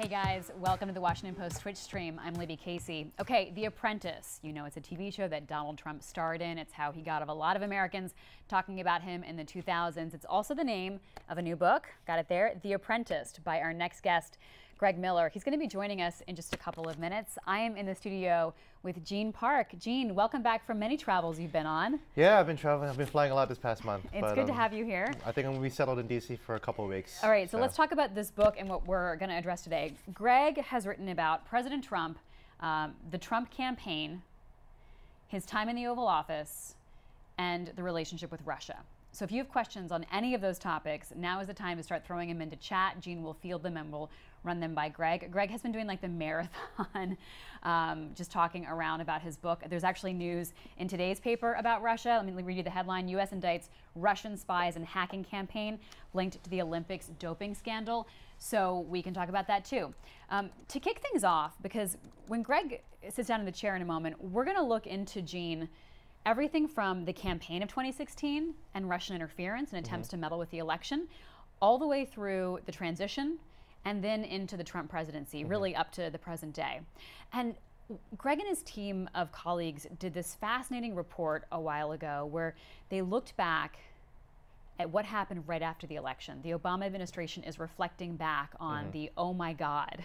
Hey guys, welcome to the Washington Post Twitch stream. I'm Libby Casey. Okay, The Apprentice. You know, it's a TV show that Donald Trump starred in. It's how he got a lot of Americans talking about him in the 2000s. It's also the name of a new book. Got it there? The Apprentice by our next guest, Greg Miller. He's going to be joining us in just a couple of minutes. I am in the studio with Gene Park. Gene, welcome back from many travels you've been on. Yeah, I've been traveling. I've been flying a lot this past month. It's good to have you here. I think I'm going to be settled in D.C. for a couple of weeks. All right, so let's talk about this book and what we're going to address today. Greg has written about President Trump, the Trump campaign, his time in the Oval Office, and the relationship with Russia. So if you have questions on any of those topics, now is the time to start throwing them into chat. Gene will field them and we'll run them by Greg. Greg has been doing like the marathon, just talking around about his book. There's actually news in today's paper about Russia. Let me read you the headline. U.S. indicts Russian spies and hacking campaign linked to the Olympics doping scandal. So we can talk about that too. To kick things off, because when Greg sits down in the chair in a moment, we're going to look into, Gene, everything from the campaign of 2016 and Russian interference and attempts to meddle with the election, all the way through the transition and then into the Trump presidency, really up to the present day. And Greg and his team of colleagues did this fascinating report a while ago where they looked back at what happened right after the election. The Obama administration is reflecting back on the, oh my God,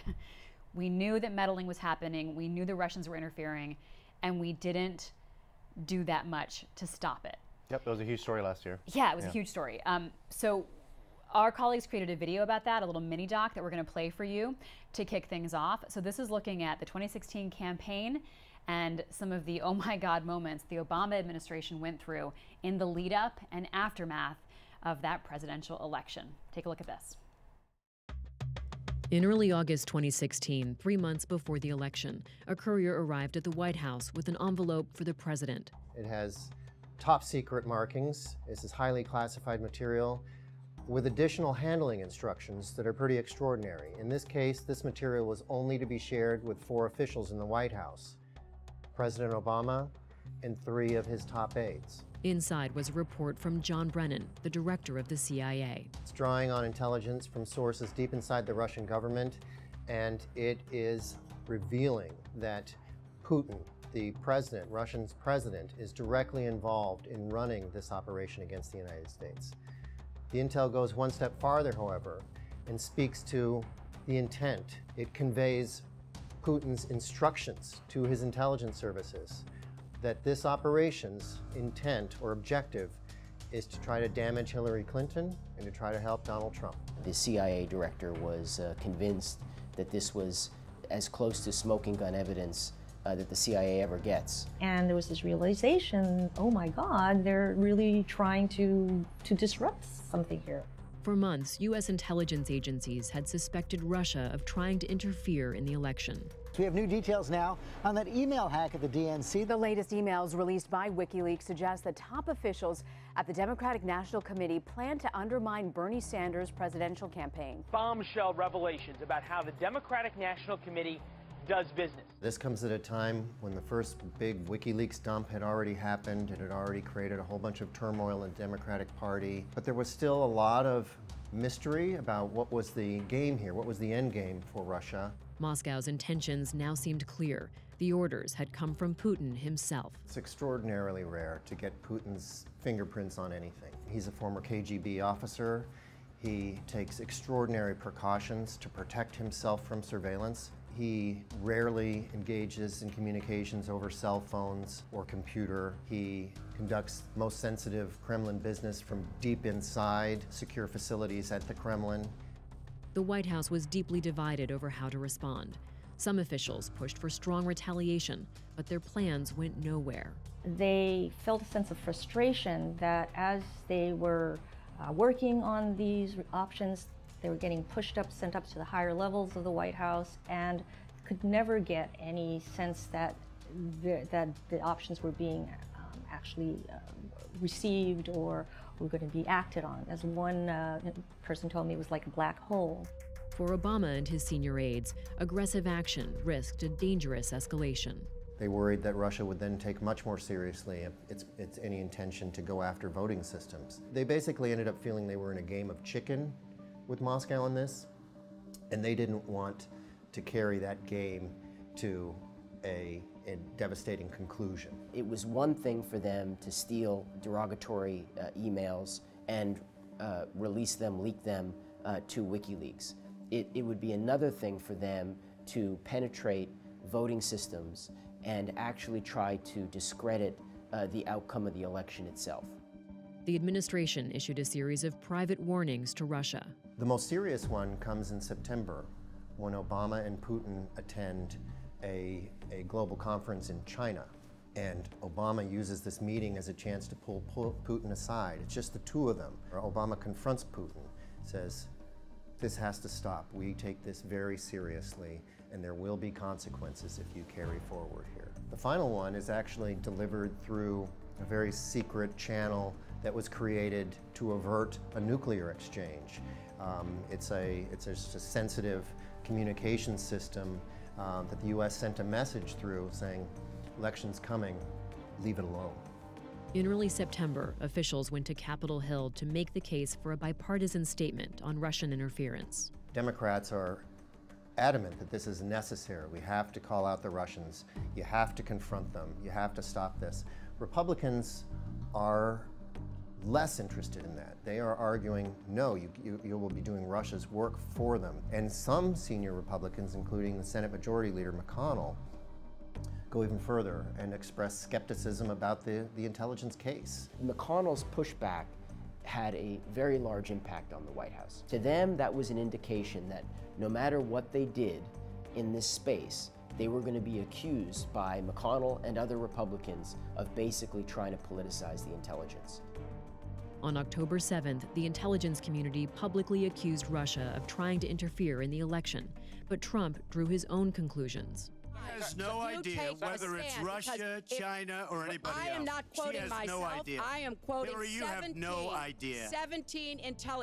we knew that meddling was happening, we knew the Russians were interfering, and we didn't do that much to stop it. Yep, that was a huge story last year. Yeah, it was a huge story. So our colleagues created a video about that, a little mini doc that we're going to play for you to kick things off. So this is looking at the 2016 campaign and some of the oh my God moments the Obama administration went through in the lead up and aftermath of that presidential election. Take a look at this. In early August 2016, 3 months before the election, a courier arrived at the White House with an envelope for the president. It has top secret markings. This is highly classified material with additional handling instructions that are pretty extraordinary. In this case, this material was only to be shared with 4 officials in the White House: President Obama and 3 of his top aides. Inside was a report from John Brennan, the director of the CIA. It's drawing on intelligence from sources deep inside the Russian government, and it is revealing that Putin, the president, Russia's president, is directly involved in running this operation against the United States. The intel goes one step farther, however, and speaks to the intent. It conveys Putin's instructions to his intelligence services that this operation's intent or objective is to try to damage Hillary Clinton and to try to help Donald Trump. The CIA director was convinced that this was as close to smoking gun evidence that the CIA ever gets. And there was this realization, oh my God, they're really trying to disrupt something here. For months, U.S. intelligence agencies had suspected Russia of trying to interfere in the election. We have new details now on that email hack at the DNC. The latest emails released by WikiLeaks suggest that top officials at the Democratic National Committee plan to undermine Bernie Sanders' presidential campaign. Bombshell revelations about how the Democratic National Committee does business. This comes at a time when the first big WikiLeaks dump had already happened. It had already created a whole bunch of turmoil in the Democratic Party. But there was still a lot of mystery about what was the game here, what was the end game for Russia. Moscow's intentions now seemed clear. The orders had come from Putin himself. It's extraordinarily rare to get Putin's fingerprints on anything. He's a former KGB officer. He takes extraordinary precautions to protect himself from surveillance. He rarely engages in communications over cell phones or computer. He conducts most sensitive Kremlin business from deep inside secure facilities at the Kremlin. The White House was deeply divided over how to respond. Some officials pushed for strong retaliation, but their plans went nowhere. They felt a sense of frustration that as they were working on these options, they were getting pushed up, sent up to the higher levels of the White House, and could never get any sense that the options were being actually received or were going to be acted on. As one person told me, it was like a black hole. For Obama and his senior aides, aggressive action risked a dangerous escalation. They worried that Russia would then take much more seriously its any intention to go after voting systems. They basically ended up feeling they were in a game of chicken with Moscow on this, and they didn't want to carry that game to a devastating conclusion. It was one thing for them to steal derogatory emails and release them, leak them to WikiLeaks. It would be another thing for them to penetrate voting systems and actually try to discredit the outcome of the election itself. The administration issued a series of private warnings to Russia. The most serious one comes in September when Obama and Putin attend a global conference in China. And Obama uses this meeting as a chance to pull Putin aside. It's just the two of them. Obama confronts Putin, says, this has to stop. We take this very seriously, and there will be consequences if you carry forward here. The final one is actually delivered through a very secret channel that was created to avert a nuclear exchange. It's just a sensitive communication system that the U.S. sent a message through saying, election's coming, leave it alone. In early September, officials went to Capitol Hill to make the case for a bipartisan statement on Russian interference. Democrats are adamant that this is necessary. We have to call out the Russians. You have to confront them. You have to stop this. Republicans are less interested in that. They are arguing, no, you will be doing Russia's work for them. And some senior Republicans, including the Senate Majority Leader McConnell, go even further and express skepticism about the intelligence case. McConnell's pushback had a very large impact on the White House. To them, that was an indication that no matter what they did in this space, they were going to be accused by McConnell and other Republicans of basically trying to politicize the intelligence. On October 7th, the intelligence community publicly accused Russia of trying to interfere in the election, but Trump drew his own conclusions. She has no idea whether it's Russia, China, or anybody else. I am not quoting she has myself. No idea. I am quoting Hillary, you 17. Have no idea. 17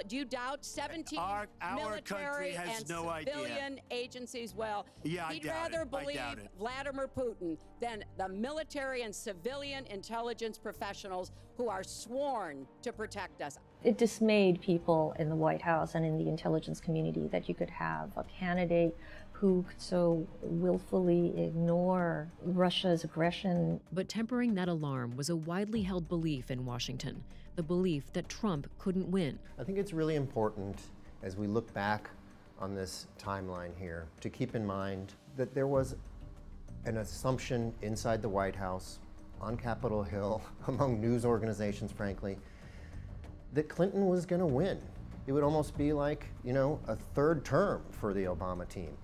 do you doubt 17 our military has and no civilian idea. agencies? Well, yeah, he'd rather believe Vladimir Putin than the military and civilian intelligence professionals who are sworn to protect us. It dismayed people in the White House and in the intelligence community that you could have a candidate who could so willfully ignore Russia's aggression. But tempering that alarm was a widely held belief in Washington, the belief that Trump couldn't win. I think it's really important, as we look back on this timeline here, to keep in mind that there was an assumption inside the White House, on Capitol Hill, among news organizations, frankly, that Clinton was going to win. It would almost be like, a third term for the Obama team.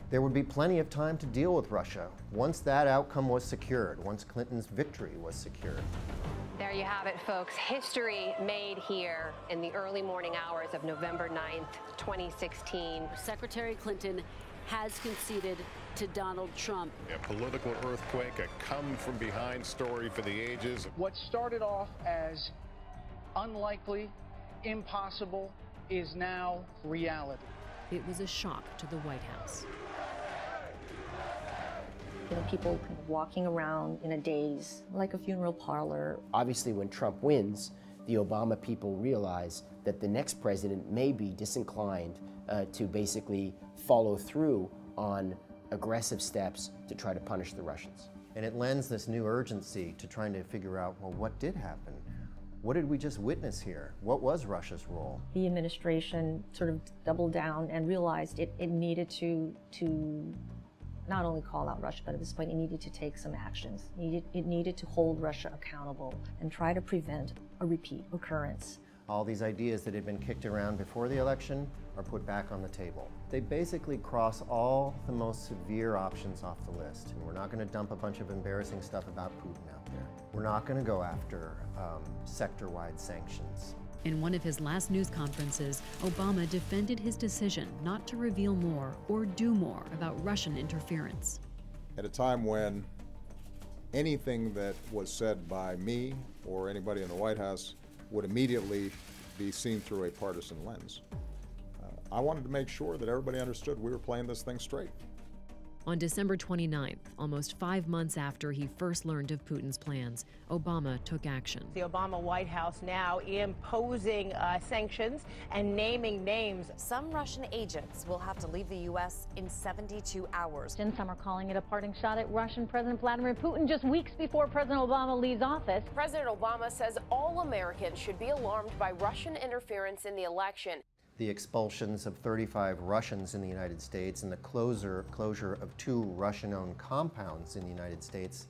There would be plenty of time to deal with Russia once that outcome was secured, once Clinton's victory was secured. There you have it, folks. History made here in the early morning hours of November 9th, 2016. Secretary Clinton has conceded to Donald Trump. A political earthquake, a come-from-behind story for the ages. What started off as unlikely, impossible, is now reality. It was a shock to the White House. People kind of walking around in a daze, like a funeral parlor. Obviously, when Trump wins, the Obama people realize that the next president may be disinclined to basically follow through on aggressive steps to try to punish the Russians. And it lends this new urgency to trying to figure out, well, what did happen? What did we just witness here? What was Russia's role? The administration sort of doubled down and realized it needed to not only call out Russia, but at this point it needed to take some actions. It needed to hold Russia accountable and try to prevent a repeat occurrence. All these ideas that had been kicked around before the election are put back on the table. They basically cross all the most severe options off the list. And we're not going to dump a bunch of embarrassing stuff about Putin out there. We're not going to go after sector-wide sanctions. In one of his last news conferences, Obama defended his decision not to reveal more or do more about Russian interference. At a time when anything that was said by me or anybody in the White House would immediately be seen through a partisan lens, I wanted to make sure that everybody understood we were playing this thing straight. On December 29th, almost 5 months after he first learned of Putin's plans, Obama took action. The Obama White House now imposing sanctions and naming names. Some Russian agents will have to leave the U.S. in 72 hours. And some are calling it a parting shot at Russian President Vladimir Putin just weeks before President Obama leaves office. President Obama says all Americans should be alarmed by Russian interference in the election. The expulsions of 35 Russians in the United States and the closure of 2 Russian-owned compounds in the United States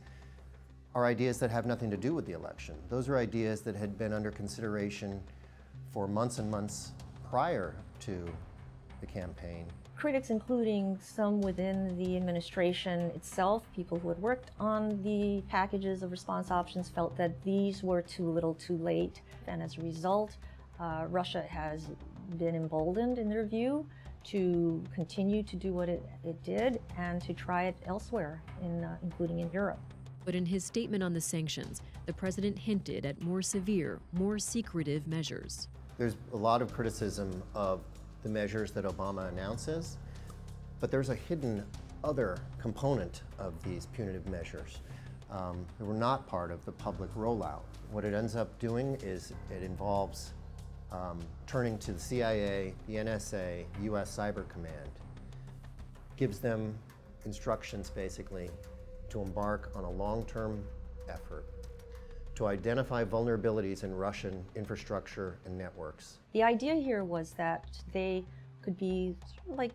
are ideas that have nothing to do with the election. Those are ideas that had been under consideration for months and months prior to the campaign. Critics, including some within the administration itself, people who had worked on the packages of response options, felt that these were too little too late. And as a result, Russia has been emboldened, in their view, to continue to do what it did and to try it elsewhere, including in Europe. But in his statement on the sanctions, the president hinted at more severe, more secretive measures. There's a lot of criticism of the measures that Obama announces, but there's a hidden other component of these punitive measures that were not part of the public rollout. What it ends up doing is it involves turning to the CIA, the NSA, U.S. Cyber Command, gives them instructions basically to embark on a long-term effort to identify vulnerabilities in Russian infrastructure and networks. The idea here was that they could be sort of like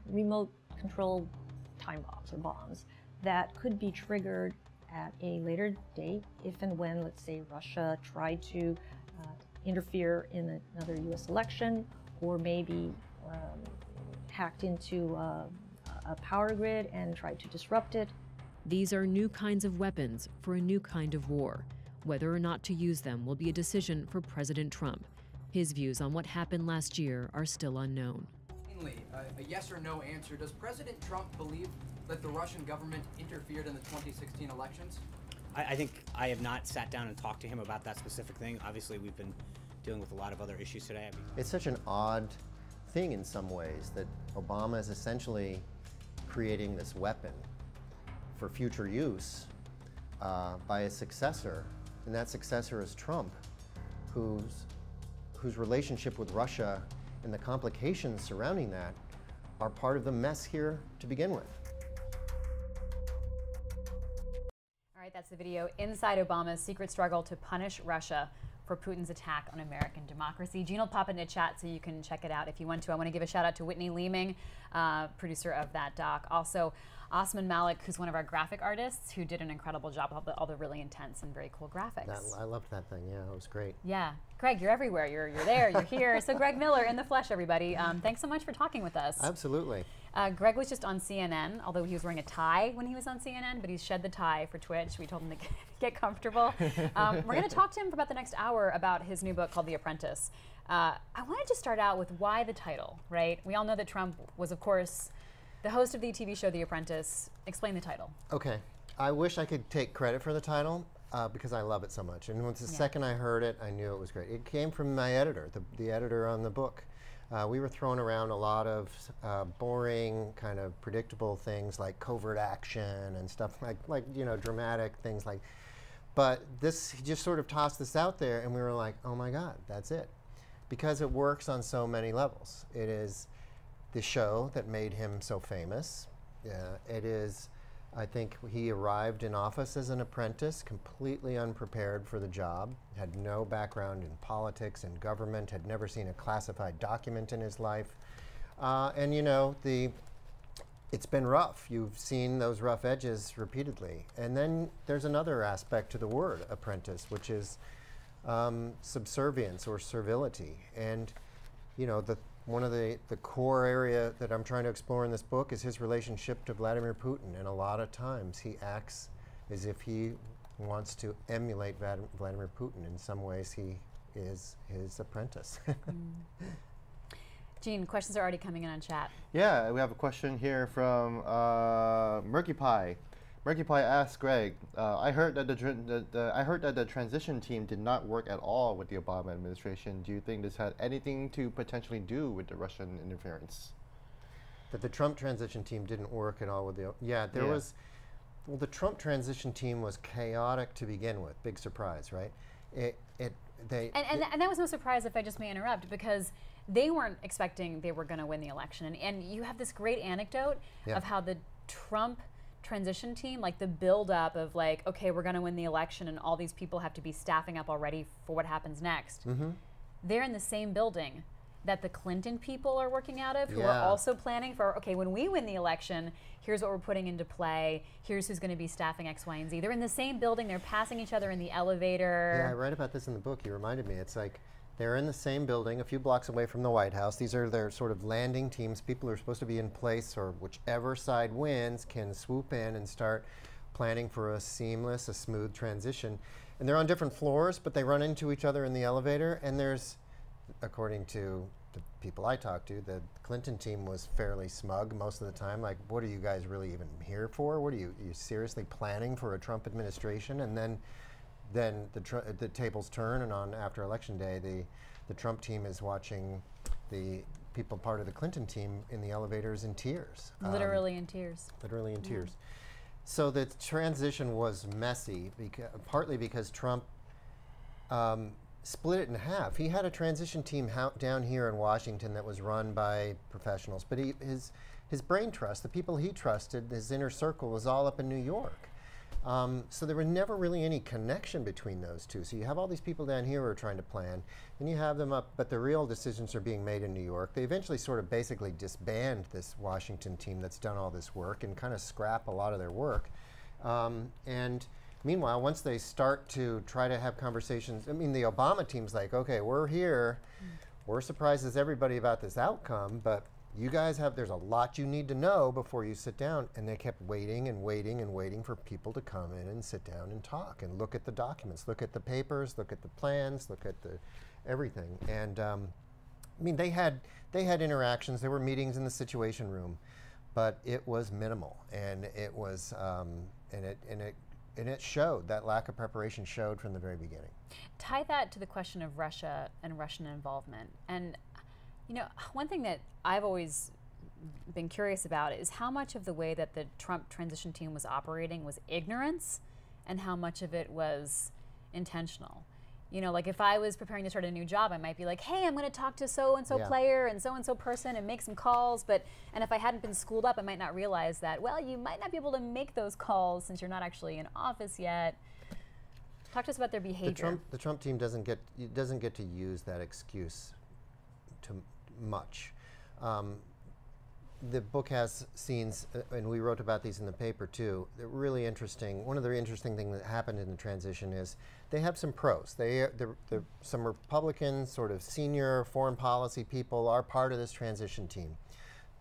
remote controlled time bombs or bombs that could be triggered at a later date if and when, let's say, Russia tried to interfere in another U.S. election, or maybe hacked into a power grid and tried to disrupt it. These are new kinds of weapons for a new kind of war. Whether or not to use them will be a decision for President Trump. His views on what happened last year are still unknown. Finally, a yes or no answer. Does President Trump believe that the Russian government interfered in the 2016 elections? I think I have not sat down and talked to him about that specific thing. Obviously, we've been dealing with a lot of other issues today. It's such an odd thing in some ways that Obama is essentially creating this weapon for future use by his successor, and that successor is Trump, whose relationship with Russia and the complications surrounding that are part of the mess here to begin with. All right, that's the video inside Obama's secret struggle to punish Russia for Putin's attack on American democracy. Gene will pop into chat so you can check it out if you want to. I want to give a shout out to Whitney Leeming, producer of that doc. Also, Osman Malik, who's one of our graphic artists, who did an incredible job of all the really intense and very cool graphics. I loved that thing. Yeah, it was great. Yeah, Greg, you're everywhere. You're there. You're here. So Greg Miller in the flesh, everybody. Thanks so much for talking with us. Absolutely. Greg was just on CNN, although he was wearing a tie when he was on CNN, but he's shed the tie for Twitch. We told him to get comfortable. We're going to talk to him for about the next hour about his new book called The Apprentice. I wanted to start out with why the title, right? We all know that Trump was, of course, the host of the TV show The Apprentice. Explain the title. Okay. I wish I could take credit for the title because I love it so much. And once the second I heard it, I knew it was great. It came from my editor, the editor on the book. We were throwing around a lot of boring, kind of predictable things like covert action and stuff like you know, dramatic things like. But this, he just sort of tossed this out there, and we were like, oh my God, that's it, because it works on so many levels. It is the show that made him so famous. It is, I think he arrived in office as an apprentice, completely unprepared for the job, had no background in politics and government, had never seen a classified document in his life. And you know, it's been rough. You've seen those rough edges repeatedly. And then there's another aspect to the word apprentice, which is subservience or servility. And you know, one of the core area that I'm trying to explore in this book is his relationship to Vladimir Putin. And a lot of times he acts as if he wants to emulate Vladimir Putin. In some ways he is his apprentice. Gene, questions are already coming in on chat. Yeah, we have a question here from Murky Pie. Murky Pie asks Greg, I heard that the transition team did not work at all with the Obama administration. Do you think this had anything to potentially do with the Russian interference? That the Trump transition team didn't work at all with the, there was, well, the Trump transition team was chaotic to begin with. Big surprise, right? And that was no surprise, if I just may interrupt, because they weren't expecting they were going to win the election. And you have this great anecdote of how the Trump transition team, like the build-up of like, okay, we're going to win the election and all these people have to be staffing up already for what happens next. They're in the same building that the Clinton people are working out of, who are also planning for, okay, when we win the election, here's what we're putting into play, here's who's going to be staffing X, Y, and Z. They're in the same building, they're passing each other in the elevator. Yeah, I read about this in the book, you reminded me. It's like, they're in the same building, a few blocks away from the White House. These are their sort of landing teams. People who are supposed to be in place, or whichever side wins can swoop in and start planning for a seamless, a smooth transition. And they're on different floors, but they run into each other in the elevator, and there's, according to the people I talked to, the Clinton team was fairly smug most of the time. Like, what are you guys really even here for? What are you seriously planning for a Trump administration? And then the tables turn, and on after Election Day, the Trump team is watching the people part of the Clinton team in the elevators in tears. Literally in tears. Literally in tears. So the transition was messy, partly because Trump split it in half. He had a transition team down here in Washington that was run by professionals, but his brain trust, the people he trusted, his inner circle, was all up in New York. So there was never really any connection between those two. So you have all these people down here who are trying to plan, and you have them up, but the real decisions are being made in New York. They eventually sort of basically disband this Washington team that's done all this work and kind of scrap a lot of their work. And meanwhile, once they start to try to have conversations, I mean, the Obama team's like, okay, we're here. We're surprised as everybody about this outcome, but you guys there's a lot you need to know before you sit down. And they kept waiting and waiting and waiting for people to come in and sit down and talk and look at the documents, look at the papers, look at the plans, look at everything. And I mean, they had interactions. There were meetings in the Situation Room, but it was minimal, and it was and it showed. That lack of preparation showed from the very beginning. Tie that to the question of Russia and Russian involvement. And you know, one thing that I've always been curious about is how much of the way that the Trump transition team was operating was ignorance and how much of it was intentional. You know, like if I was preparing to start a new job, I might be like, hey, I'm going to talk to so-and-so player and so-and-so person and make some calls. And if I hadn't been schooled up, I might not realize that, well, you might not be able to make those calls since you're not actually in office yet. Talk to us about their behavior. The Trump team doesn't get to use that excuse too much. The book has scenes, and we wrote about these in the paper too. They're really interesting. One of the interesting things that happened in the transition is they have some pros. Some Republican sort of senior foreign policy people are part of this transition team.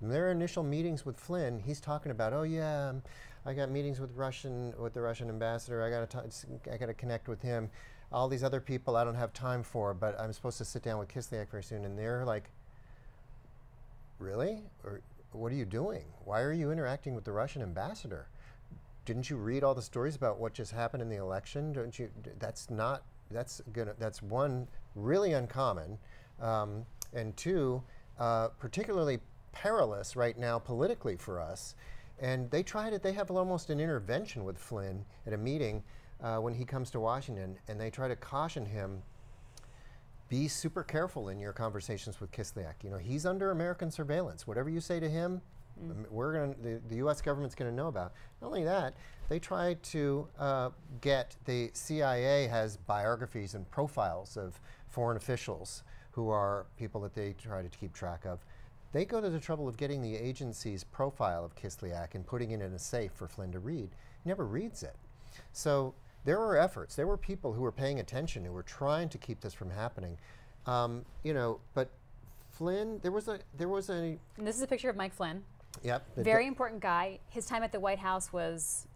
In their initial meetings with Flynn, he's talking about, oh yeah, I got meetings with the Russian ambassador. I got to connect with him. All these other people I don't have time for, but I'm supposed to sit down with Kislyak very soon. And they're like, really? Or what are you doing? Why are you interacting with the Russian ambassador? Didn't you read all the stories about what just happened in the election? Don't you? That's one, really uncommon, and two, particularly perilous right now politically for us. And they tried it. They have almost an intervention with Flynn at a meeting when he comes to Washington, and they try to caution him, be super careful in your conversations with Kislyak. You know, he's under American surveillance. Whatever you say to him, the U.S. government's going to know about. Not only that, they try to the CIA has biographies and profiles of foreign officials who are people that they try to keep track of. They go to the trouble of getting the agency's profile of Kislyak and putting it in a safe for Flynn to read. He never reads it. So there were efforts. There were people who were paying attention, who were trying to keep this from happening. You know, but Flynn, there was a. And this is a picture of Mike Flynn. Yep. Very important guy. His time at the White House was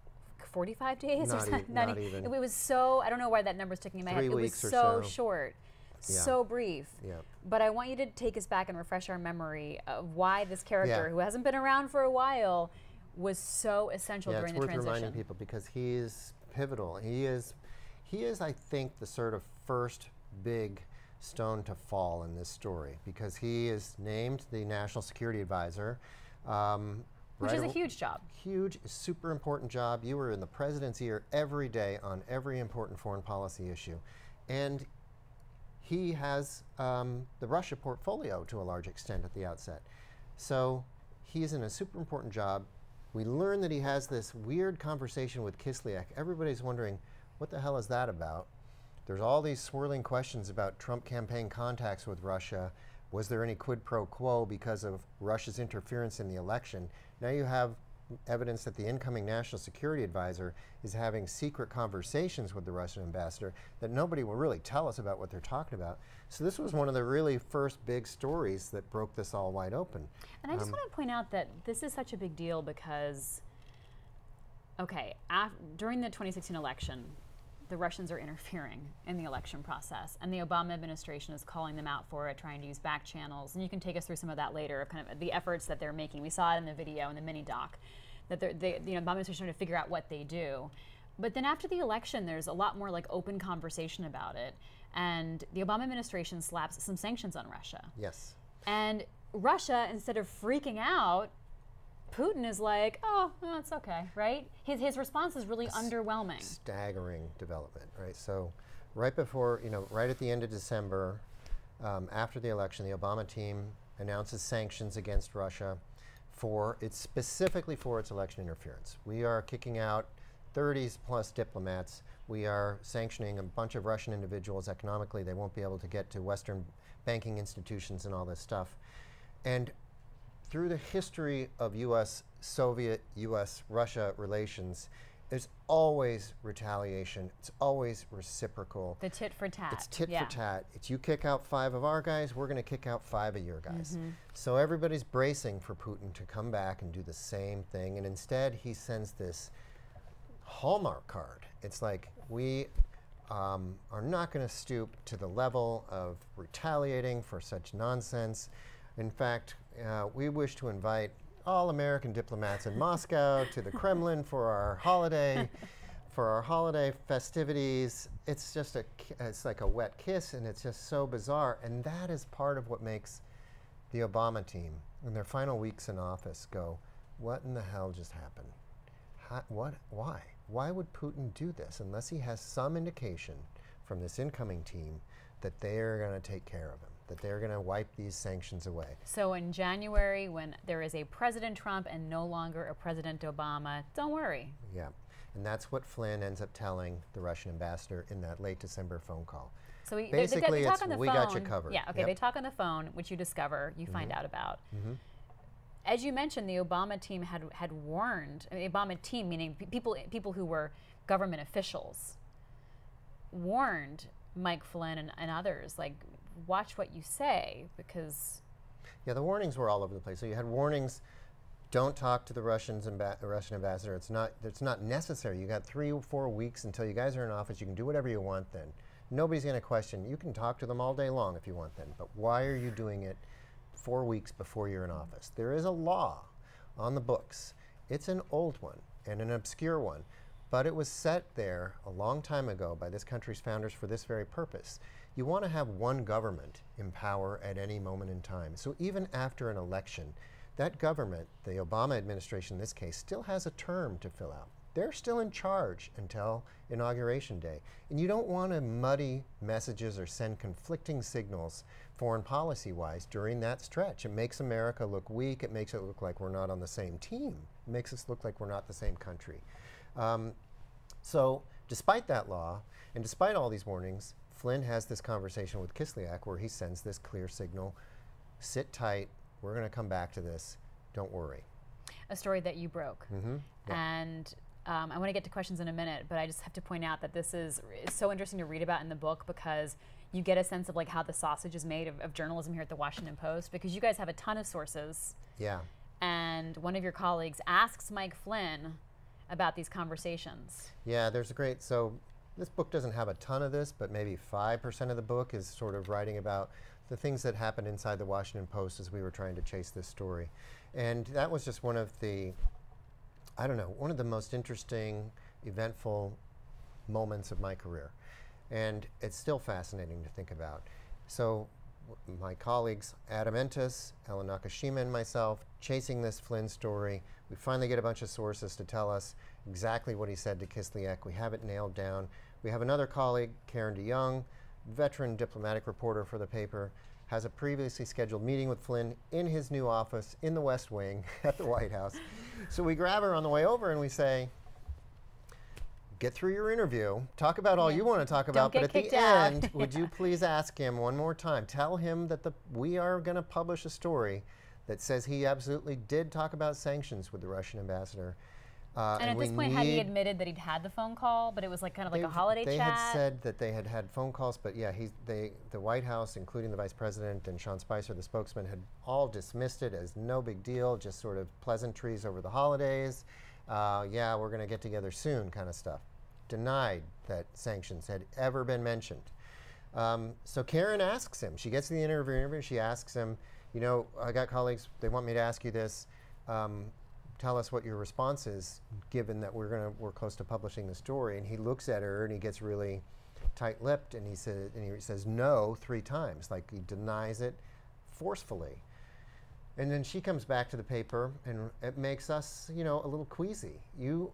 45 days or something. Not even. It was so, I don't know why that number's sticking in my head. It was so short, so brief. Yeah. But I want you to take us back and refresh our memory of why this character, who hasn't been around for a while, was so essential during the transition. It's worth reminding people because he is pivotal. He is, I think, the sort of first big stone to fall in this story because he is named the National Security Advisor. Which is a huge job. Huge, super important job. You were in the president's ear every day on every important foreign policy issue. And he has the Russia portfolio to a large extent at the outset. So he's in a super important job. We learn that he has this weird conversation with Kislyak. Everybody's wondering, what the hell is that about? There's all these swirling questions about Trump campaign contacts with Russia. Was there any quid pro quo because of Russia's interference in the election? Now you have evidence that the incoming national security advisor is having secret conversations with the Russian ambassador that nobody will really tell us about what they're talking about. So this was one of the really first big stories that broke this all wide open. And I just want to point out that this is such a big deal because, okay, during the 2016 election, the Russians are interfering in the election process, and the Obama administration is calling them out for it, trying to use back channels. And you can take us through some of that later, of kind of the efforts that they're making. We saw it in the video, in the mini doc, that the Obama administration is trying to figure out what they do. But then after the election, there's a lot more like open conversation about it, and the Obama administration slaps some sanctions on Russia. Yes. And Russia, instead of freaking out, Putin is like, oh, no, it's okay, right? His response is really underwhelming. Staggering development, right? So right before, right at the end of December, after the election, the Obama team announces sanctions against Russia specifically for its election interference. We are kicking out 30 plus diplomats. We are sanctioning a bunch of Russian individuals economically. They won't be able to get to Western banking institutions and all this stuff. And through the history of U.S.-Soviet, U.S.-Russia relations, there's always retaliation. It's always reciprocal. The tit for tat. It's tit for tat. It's you kick out 5 of our guys, we're going to kick out 5 of your guys. Mm-hmm. So everybody's bracing for Putin to come back and do the same thing. And instead, he sends this Hallmark card. It's like, we are not going to stoop to the level of retaliating for such nonsense. In fact, we wish to invite all American diplomats in Moscow to the Kremlin for our holiday festivities. It's just it's like a wet kiss, and it's just so bizarre. And that is part of what makes the Obama team, in their final weeks in office, go, what in the hell just happened? Why? Why would Putin do this unless he has some indication from this incoming team that they are going to take care of him, that they're going to wipe these sanctions away? So in January, when there is a President Trump and no longer a President Obama, don't worry. Yeah, and that's what Flynn ends up telling the Russian ambassador in that late December phone call. So basically, they talk on the we phone. got you covered. Yeah, okay, they talk on the phone, which you discover, you find out about. Mm-hmm. As you mentioned, the Obama team had warned, the Obama team, meaning people who were government officials, warned Mike Flynn and others, like, watch what you say, because... Yeah, the warnings were all over the place. So you had warnings, don't talk to the Russian ambassador. It's not necessary. You got 3 or 4 weeks until you guys are in office. You can do whatever you want then. Nobody's going to question. You can talk to them all day long if you want then, but why are you doing it 4 weeks before you're in office? There is a law on the books. It's an old one and an obscure one, but it was set there a long time ago by this country's founders for this very purpose. You want to have one government in power at any moment in time. So even after an election, that government, the Obama administration in this case, still has a term to fill out. They're still in charge until Inauguration Day. And you don't want to muddy messages or send conflicting signals foreign policy-wise during that stretch. It makes America look weak. It makes it look like we're not on the same team. It makes us look like we're not the same country. So despite that law, and despite all these warnings, Flynn has this conversation with Kislyak where he sends this clear signal, sit tight, we're going to come back to this, don't worry. A story that you broke. Mm-hmm. Yeah. And I want to get to questions in a minute, but I just have to point out that this is so interesting to read about in the book, because you get a sense of like how the sausage is made of journalism here at the Washington Post, because you guys have a ton of sources. Yeah. And one of your colleagues asks Mike Flynn about these conversations. Yeah, there's a great, so this book doesn't have a ton of this, but maybe 5% of the book is sort of writing about the things that happened inside the Washington Post as we were trying to chase this story. And that was just one of the, I don't know, one of the most interesting, eventful moments of my career. And it's still fascinating to think about. So my colleagues Adam Entis, Ellen Nakashima, and myself chasing this Flynn story. We finally get a bunch of sources to tell us exactly what he said to Kislyak. We have it nailed down. We have another colleague, Karen DeYoung, veteran diplomatic reporter for the paper, has a previously scheduled meeting with Flynn in his new office in the West Wing at the White House. So we grab her on the way over and we say, get through your interview, talk about all you want to talk about, but at the end, would you please ask him one more time, tell him that we are going to publish a story that says he absolutely did talk about sanctions with the Russian ambassador. And at this point, had he admitted that he'd had the phone call, but it was like kind of like a holiday they chat? They had said that they had had phone calls, but yeah, the White House, including the Vice President and Sean Spicer, the spokesman, had all dismissed it as no big deal, just sort of pleasantries over the holidays. Yeah, we're going to get together soon kind of stuff. Denied that sanctions had ever been mentioned. So Karen asks him, she gets to the interview, she asks him, you know, I got colleagues, they want me to ask you this. Tell us what your response is, given that we're close to publishing the story. And he looks at her and he gets really tight-lipped and he says no 3 times, like he denies it forcefully. And then she comes back to the paper and it makes us, you know, a little queasy. You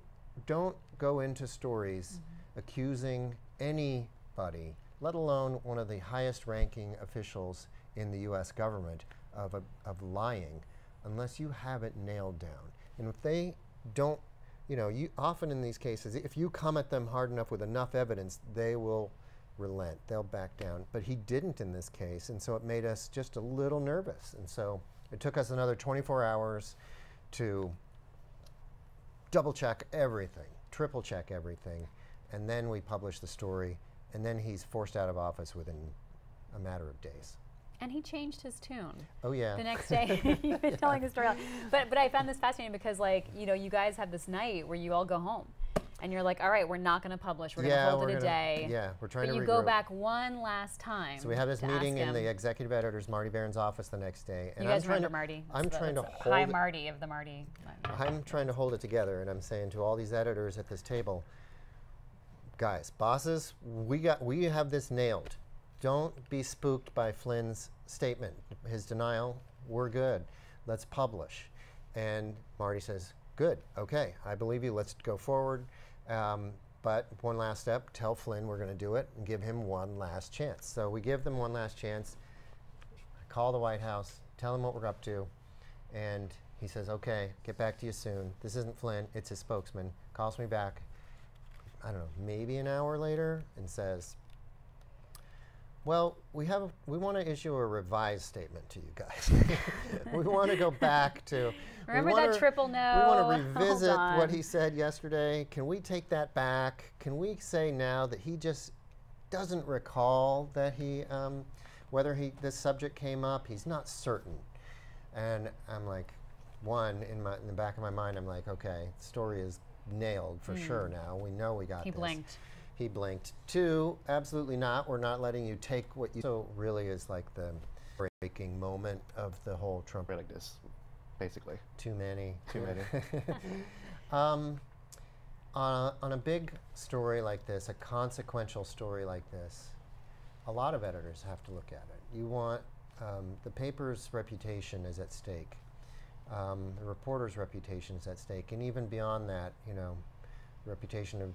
don't go into stories accusing anybody, let alone one of the highest-ranking officials in the U.S. government of lying, unless you have it nailed down. And if they don't, you know, often in these cases, if you come at them hard enough with enough evidence, they will relent, they'll back down. But he didn't in this case, and so it made us just a little nervous. And so it took us another 24 hours to double-check everything, triple-check everything, and then we published the story, and then he's forced out of office within a matter of days. And he changed his tune. Oh yeah. The next day, you've been telling the story. But I found this fascinating because, like, you know, you guys have this night where you all go home, and you're like, all right, we're not going to publish. We're going to hold it a day. Yeah, we're trying to regroup. But you go back one last time. So we have this meeting in the executive editor's Marty Barron's office the next day. And you guys remember Marty? I'm trying to hold Hi, Marty of the Marty. I'm trying to hold it together, and I'm saying to all these editors at this table, guys, bosses, we have this nailed. Don't be spooked by Flynn's statement, his denial. We're good. Let's publish. And Marty says, good, okay, I believe you, let's go forward. But one last step, tell Flynn we're going to do it and give him one last chance. So we give them one last chance, call the White House, tell him what we're up to, and he says, okay, get back to you soon. This isn't Flynn, it's his spokesman. Calls me back, I don't know, maybe an hour later, and says, well, we want to issue a revised statement to you guys. We want to go back to... Remember that triple no? We want to revisit what he said yesterday. Can we take that back? Can we say now that he just doesn't recall that whether this subject came up? He's not certain. And I'm like, in the back of my mind, I'm like, okay, the story is nailed for sure now. We know we got this. He blinked. He blinked. 2, absolutely not. We're not letting you take what you... So really is like the breaking moment of the whole Trump... Like this, basically. Too many. Too many. On a big story like this, a consequential story like this, a lot of editors have to look at it. You want... the paper's reputation is at stake. The reporter's reputation is at stake. And even beyond that, you know, the reputation of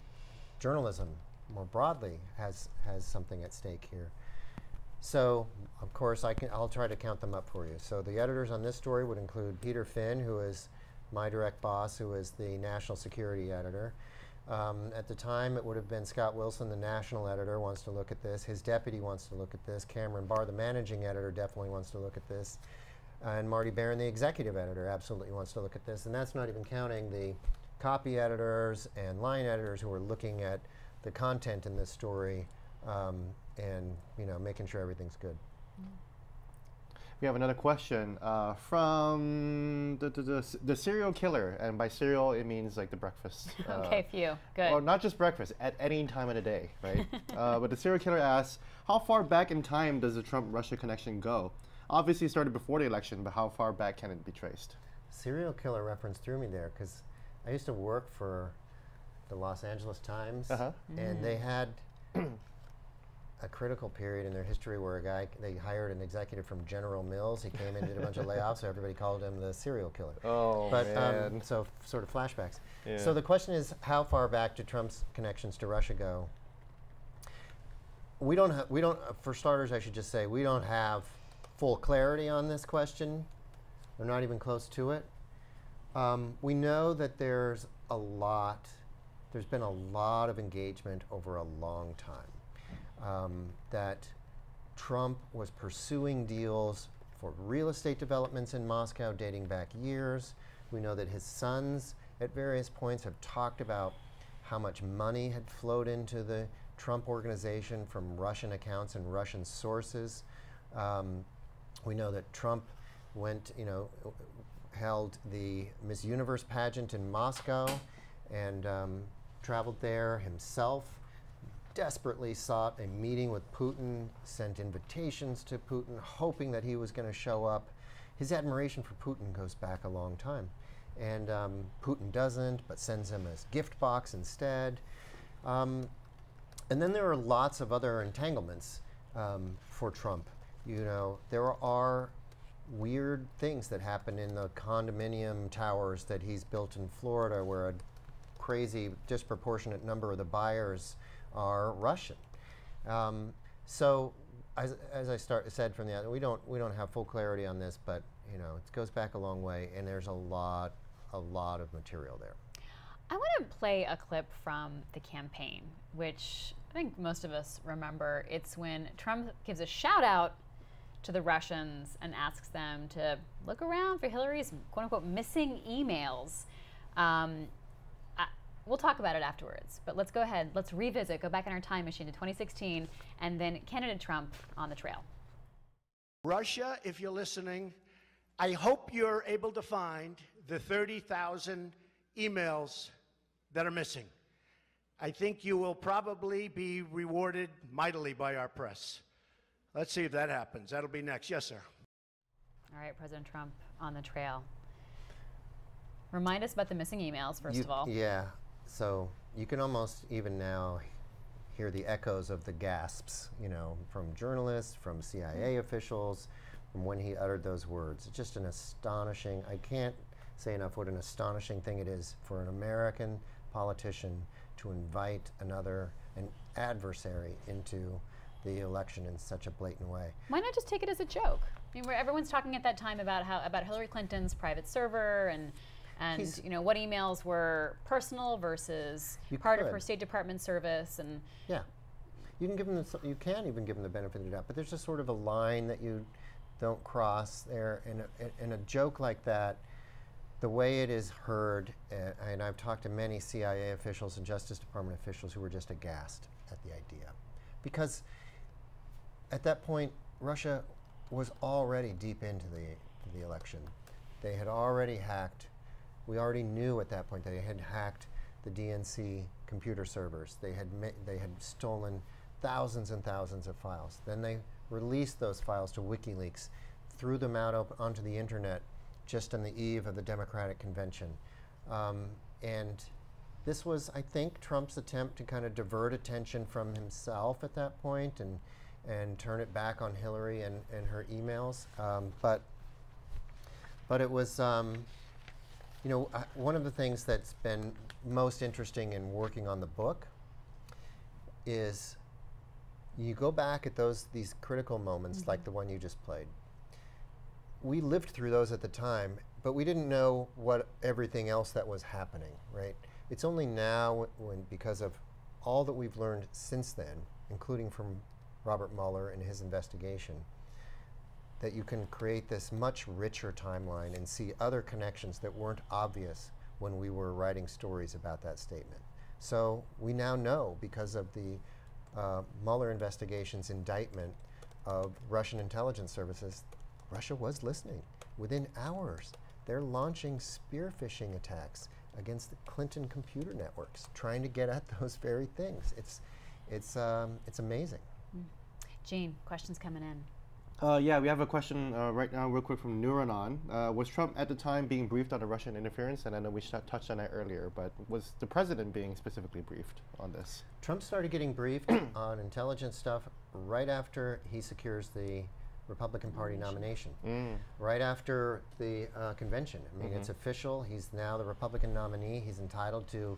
journalism more broadly has something at stake here. So, of course, I'll try to count them up for you. So the editors on this story would include Peter Finn, who is my direct boss, who is the national security editor. At the time, it would have been Scott Wilson, the national editor, wants to look at this. His deputy wants to look at this. Cameron Barr, the managing editor, definitely wants to look at this. And Marty Barron, the executive editor, absolutely wants to look at this. And that's not even counting the copy editors and line editors who are looking at the content in this story and, you know, making sure everything's good. We have another question from the serial killer, and by serial it means like the breakfast. Okay, phew, good. Well, not just breakfast, at any time of the day, right? But the serial killer asks, how far back in time does the Trump-Russia connection go? Obviously it started before the election, but how far back can it be traced? Serial killer reference threw me there, because I used to work for the Los Angeles Times, and they had a critical period in their history where they hired an executive from General Mills. He came in, did a bunch of layoffs, so everybody called him the serial killer. Oh, but, man. So sort of flashbacks. Yeah. So the question is, how far back do Trump's connections to Russia go? We don't, for starters, I should just say, we don't have full clarity on this question. We're not even close to it. We know that there's been a lot of engagement over a long time. That Trump was pursuing deals for real estate developments in Moscow dating back years. We know that his sons at various points have talked about how much money had flowed into the Trump organization from Russian accounts and Russian sources. We know that Trump held the Miss Universe pageant in Moscow and traveled there himself, desperately sought a meeting with Putin, sent invitations to Putin, hoping that he was going to show up. His admiration for Putin goes back a long time. And Putin doesn't, but sends him a gift box instead. And then there are lots of other entanglements for Trump. There are weird things that happen in the condominium towers that he's built in Florida, where a crazy disproportionate number of the buyers are Russian. So as I said from the outset, we don't have full clarity on this, but it goes back a long way, and there's a lot of material there. I want to play a clip from the campaign, which I think most of us remember. It's when Trump gives a shout out to the Russians and asks them to look around for Hillary's quote-unquote missing emails. We'll talk about it afterwards, but let's go ahead. Let's revisit, go back in our time machine to 2016, and then candidate Trump on the trail. Russia, if you're listening, I hope you're able to find the 30,000 emails that are missing. I think you will probably be rewarded mightily by our press. Let's see if that happens. That'll be next. Yes, sir. All right, President Trump on the trail. Remind us about the missing emails, first of all. Yeah. So you can almost even now hear the echoes of the gasps, from journalists, from CIA officials, from when he uttered those words. It's just an astonishing, I can't say enough what an astonishing thing it is for an American politician to invite an adversary into the election in such a blatant way. Why not just take it as a joke? I mean, where everyone's talking at that time about Hillary Clinton's private server and what emails were personal versus part of her State Department service, and yeah, you can even give them the benefit of the doubt, but there's just sort of a line that you don't cross there. In a joke like that, the way it is heard, and I've talked to many CIA officials and Justice Department officials who were just aghast at the idea, because at that point Russia was already deep into the election. They had already hacked. We already knew at that point they had hacked the DNC computer servers. They had stolen thousands and thousands of files. Then they released those files to WikiLeaks, threw them out onto the internet just on the eve of the Democratic convention. And this was, I think, Trump's attempt to kind of divert attention from himself at that point and turn it back on Hillary and her emails. But it was, one of the things that's been most interesting in working on the book is you go back at these critical moments, like the one you just played. We lived through those at the time, but we didn't know what everything else that was happening, right? It's only now, because of all that we've learned since then, including from Robert Mueller and his investigation, that you can create this much richer timeline and see other connections that weren't obvious when we were writing stories about that statement. So we now know, because of the Mueller investigation's indictment of Russian intelligence services, Russia was listening. Within hours, they're launching spear phishing attacks against the Clinton computer networks, trying to get at those very things. It's amazing. Gene, questions coming in. Yeah, we have a question right now, real quick, from Neuranon. Was Trump at the time being briefed on the Russian interference? And I know we touched on that earlier, but was the president being specifically briefed on this? Trump started getting briefed on intelligence stuff right after he secures the Republican Party nomination, right after the convention. I mean, it's official. He's now the Republican nominee. He's entitled to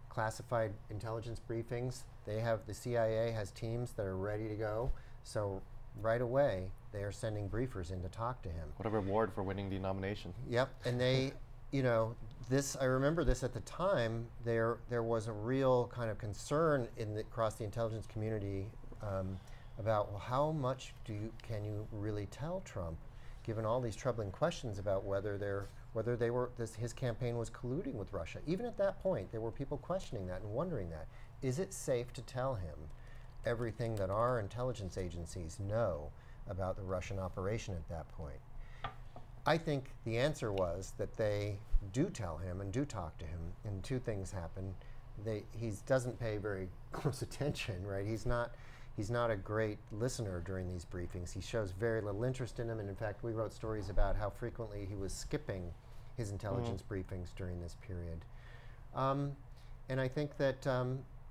classified intelligence briefings. The CIA has teams that are ready to go. So right away, they are sending briefers in to talk to him. What a reward for winning the nomination. Yep, and they, I remember this at the time, there was a real kind of concern across the intelligence community about, well, how much can you really tell Trump, given all these troubling questions about whether his campaign was colluding with Russia. Even at that point, there were people questioning that and wondering that. Is it safe to tell him everything that our intelligence agencies know about the Russian operation at that point? I think the answer was that they do tell him and do talk to him, and two things happen. He doesn't pay very close attention, right? He's not a great listener during these briefings. He shows very little interest in them, and in fact, we wrote stories about how frequently he was skipping his intelligence briefings during this period. And I think that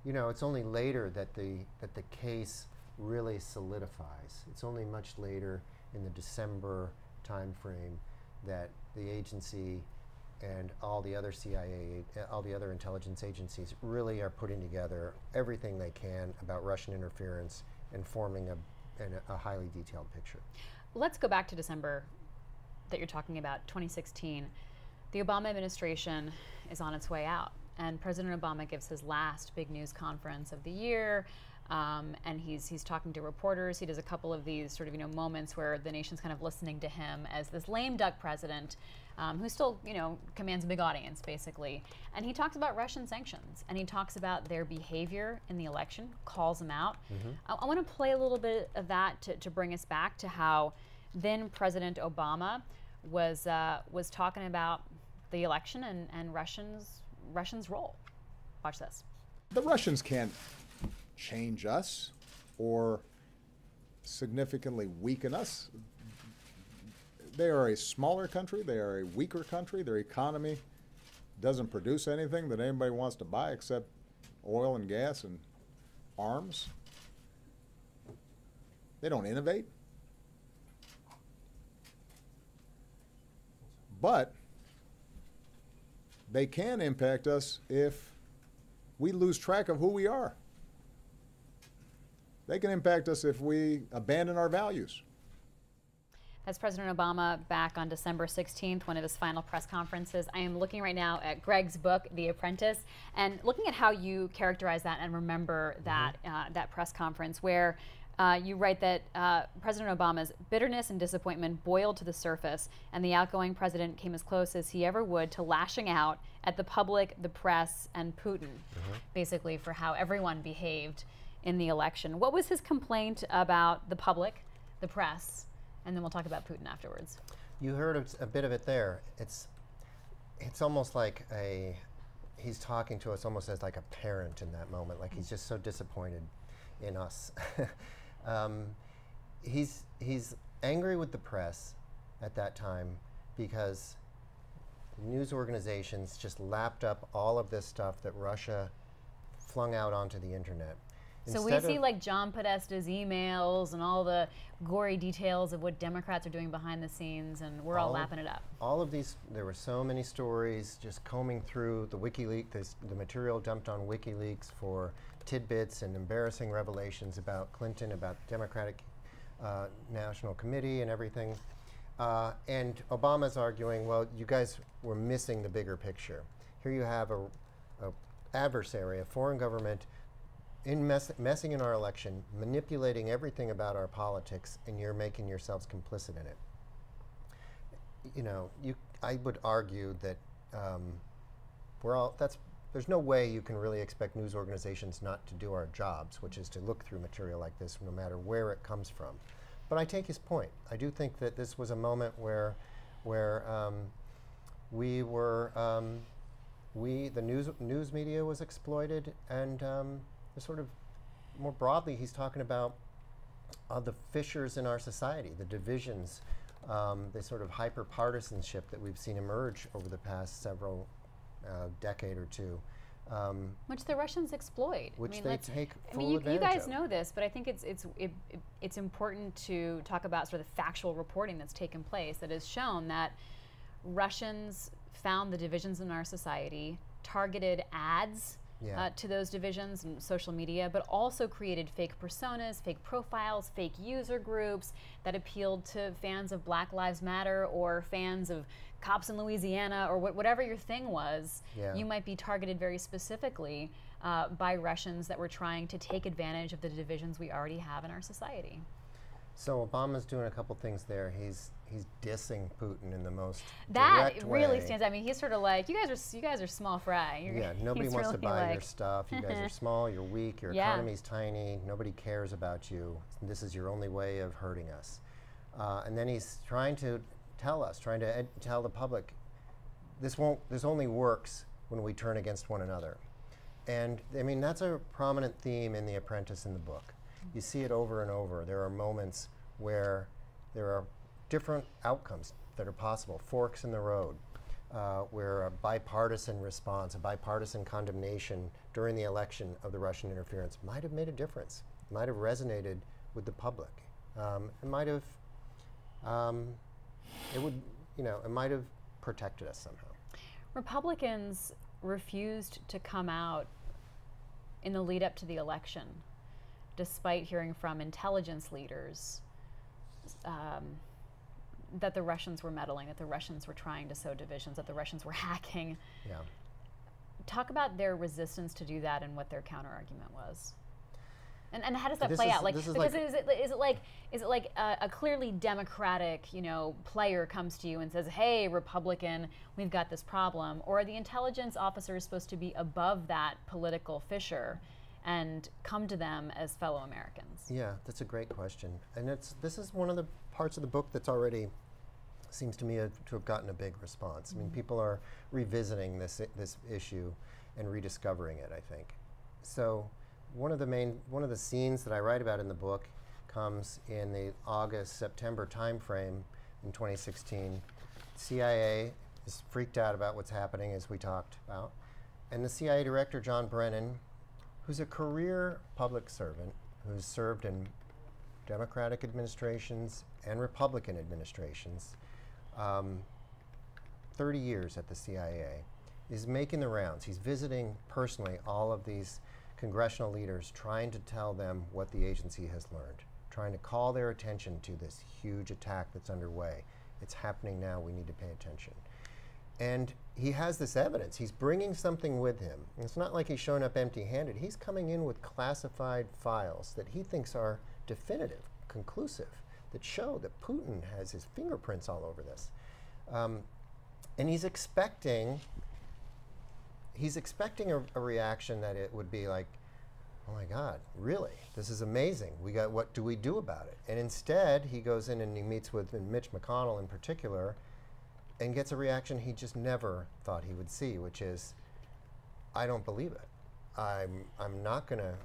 it's only later that the case really solidifies. It's only much later, in the December time frame, that the agency and all the other CIA, all the other intelligence agencies really are putting together everything they can about Russian interference and forming a highly detailed picture. Let's go back to December that you're talking about, 2016. The Obama administration is on its way out, and President Obama gives his last big news conference of the year, and he's talking to reporters. He does a couple of these sort of moments where the nation's kind of listening to him as this lame duck president who still commands a big audience, basically. And he talks about Russian sanctions, and he talks about their behavior in the election, calls them out. I want to play a little bit of that to bring us back to how then President Obama was talking about the election and Russians' role. Watch this. The Russians can't change us or significantly weaken us. They are a smaller country. They are a weaker country. Their economy doesn't produce anything that anybody wants to buy except oil and gas and arms. They don't innovate. But they can impact us if we lose track of who we are. They can impact us if we abandon our values. That's President Obama back on December 16th, one of his final press conferences. I am looking right now at Greg's book, The Apprentice, and looking at how you characterize that and remember that, that press conference where you write that President Obama's bitterness and disappointment boiled to the surface, and the outgoing president came as close as he ever would to lashing out at the public, the press, and Putin, basically for how everyone behaved in the election. What was his complaint about the public, the press, and then we'll talk about Putin afterwards? You heard a bit of it there. It's almost like he's talking to us almost as like a parent in that moment, like he's just so disappointed in us. He's angry with the press at that time because news organizations just lapped up all of this stuff that Russia flung out onto the internet. So we see like John Podesta's emails and all the gory details of what Democrats are doing behind the scenes, and we're all lapping it up. All of these, there were so many stories just combing through the WikiLeaks, the material dumped on WikiLeaks for tidbits and embarrassing revelations about Clinton, about the Democratic National Committee and everything. And Obama's arguing, well, you guys were missing the bigger picture. Here you have a adversary, a foreign government, messing in our election, manipulating everything about our politics, and you're making yourselves complicit in it. I would argue that there's no way you can really expect news organizations not to do our jobs, which is to look through material like this no matter where it comes from. But I take his point. I do think that this was a moment where the news media was exploited, and sort of more broadly, he's talking about the fissures in our society, the divisions, the sort of hyper-partisanship that we've seen emerge over the past several decade or two. Which the Russians exploit. Which I mean, they take full you advantage guys of. know this, but I think it's important to talk about sort of the factual reporting that's taken place that has shown that Russians found the divisions in our society, targeted ads to those divisions in social media, but also created fake personas, fake profiles, fake user groups that appealed to fans of Black Lives Matter or fans of cops in Louisiana or whatever your thing was. You might be targeted very specifically by Russians that were trying to take advantage of the divisions we already have in our society. So Obama's doing a couple things there. He's dissing Putin in the most that direct really way. stands out. I mean, he's sort of like, you guys are small fry. Nobody wants to really buy like your stuff. You guys are small, you're weak, your economy's tiny, nobody cares about you. This is your only way of hurting us. And then he's trying to tell us, tell the public, this only works when we turn against one another. And I mean, that's a prominent theme in The Apprentice in the book. You see it over and over. There are moments where there are different outcomes that are possible, forks in the road, where a bipartisan response, a bipartisan condemnation during the election of the Russian interference might have made a difference, might have resonated with the public. It might have, it might have protected us somehow. Republicans refused to come out in the lead up to the election, despite hearing from intelligence leaders that the Russians were meddling, that the Russians were trying to sow divisions, that the Russians were hacking. Talk about their resistance to do that and what their counter-argument was. And how does that play out? Like, because is it like a clearly Democratic, player comes to you and says, "Hey, Republican, we've got this problem," or are the intelligence officers supposed to be above that political fissure and come to them as fellow Americans? Yeah, that's a great question, and this is one of the parts of the book that's already seems to me to have gotten a big response. I mean, people are revisiting this issue and rediscovering it, I think. So one of the scenes that I write about in the book comes in the August-September timeframe in 2016. CIA is freaked out about what's happening, as we talked about, and the CIA director, John Brennan, who's a career public servant who's served in Democratic administrations and Republican administrations, 30 years at the CIA, is making the rounds. He's visiting personally all of these congressional leaders, trying to tell them what the agency has learned, trying to call their attention to this huge attack that's underway. It's happening now, we need to pay attention. And he has this evidence. He's bringing something with him. It's not like he's showing up empty-handed. He's coming in with classified files that he thinks are definitive, conclusive, that show that Putin has his fingerprints all over this. And he's expecting a reaction that it would be like, oh my God, really? This is amazing. What do we do about it? And instead, he goes in and he meets with Mitch McConnell in particular and gets a reaction he just never thought he would see, which is, I don't believe it. I'm not gonna,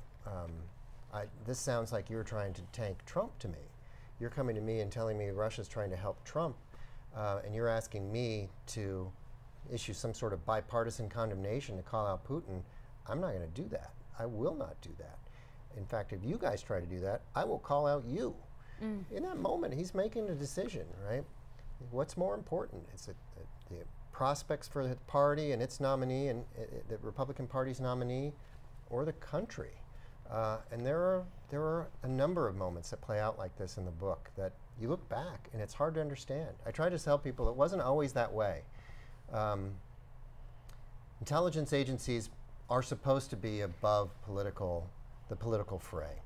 this sounds like you're trying to tank Trump to me. You're coming to me and telling me Russia's trying to help Trump, and you're asking me to issue some sort of bipartisan condemnation to call out Putin. I'm not going to do that. I will not do that. In fact, if you guys try to do that, I will call out you. In that moment, he's making a decision, right? What's more important? Is it the prospects for the party and its nominee, and the Republican Party's nominee, or the country? And there are a number of moments that play out like this in the book that you look back and it's hard to understand. I try to tell people it wasn't always that way. Intelligence agencies are supposed to be above the political fray.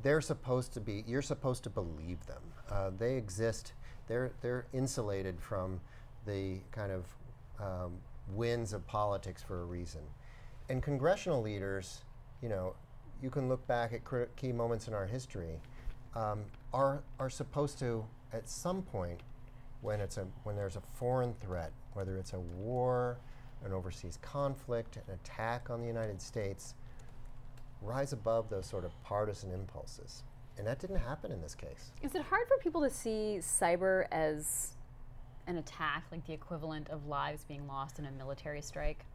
They're supposed to be, you're supposed to believe them. They exist, they're insulated from the kind of winds of politics for a reason. And congressional leaders, you can look back at key moments in our history, are supposed to, at some point, when there's a foreign threat, whether it's a war, an overseas conflict, an attack on the United States, rise above those sort of partisan impulses And that didn't happen in this case. Is it hard for people to see cyber as an attack, like the equivalent of lives being lost in a military strike?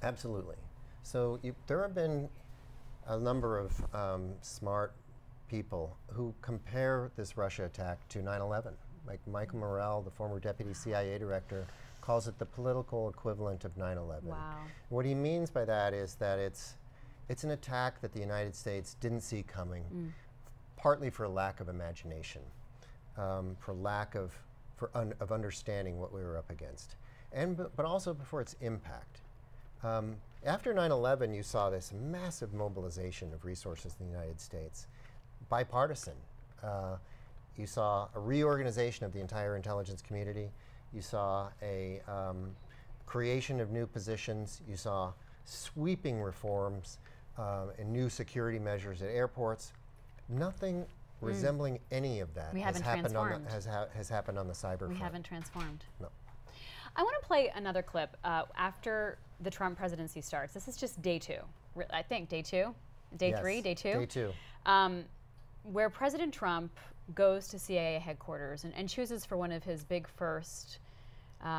Absolutely. So there have been a number of smart people who compare this Russia attack to 9/11. Like Michael Morrell, the former deputy CIA director, calls it the political equivalent of 9/11. Wow. What he means by that is that it's an attack that the United States didn't see coming, partly for lack of imagination, for lack of understanding what we were up against, but also for its impact. After 9/11, you saw this massive mobilization of resources in the United States, bipartisan. You saw a reorganization of the entire intelligence community. You saw a creation of new positions. You saw sweeping reforms and new security measures at airports. Nothing resembling any of that has happened on the cyber front. We haven't transformed. No. I want to play another clip after the Trump presidency starts. This is just day 2. I think day 2, day Yes, 3, day 2. Day 2. Where President Trump goes to CIA headquarters and chooses for one of his big first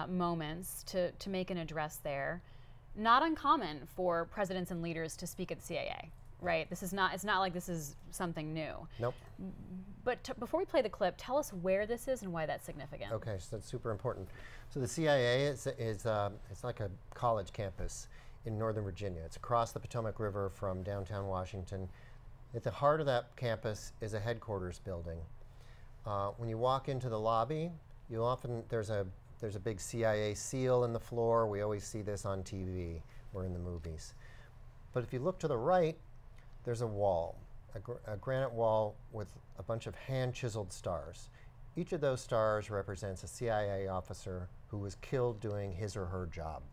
moments to make an address there. Not uncommon for presidents and leaders to speak at the CIA, right? It's not like this is something new. Nope. But before we play the clip, tell us where this is and why that's significant. Okay, so that's super important. So the CIA is it's like a college campus in Northern Virginia. It's across the Potomac River from downtown Washington. At the heart of that campus is a headquarters building. When you walk into the lobby, there's a big CIA seal in the floor. We always see this on TV or in the movies. But if you look to the right, there's a wall, a granite wall with a bunch of hand-chiseled stars. Each of those stars represents a CIA officer who was killed doing his or her job.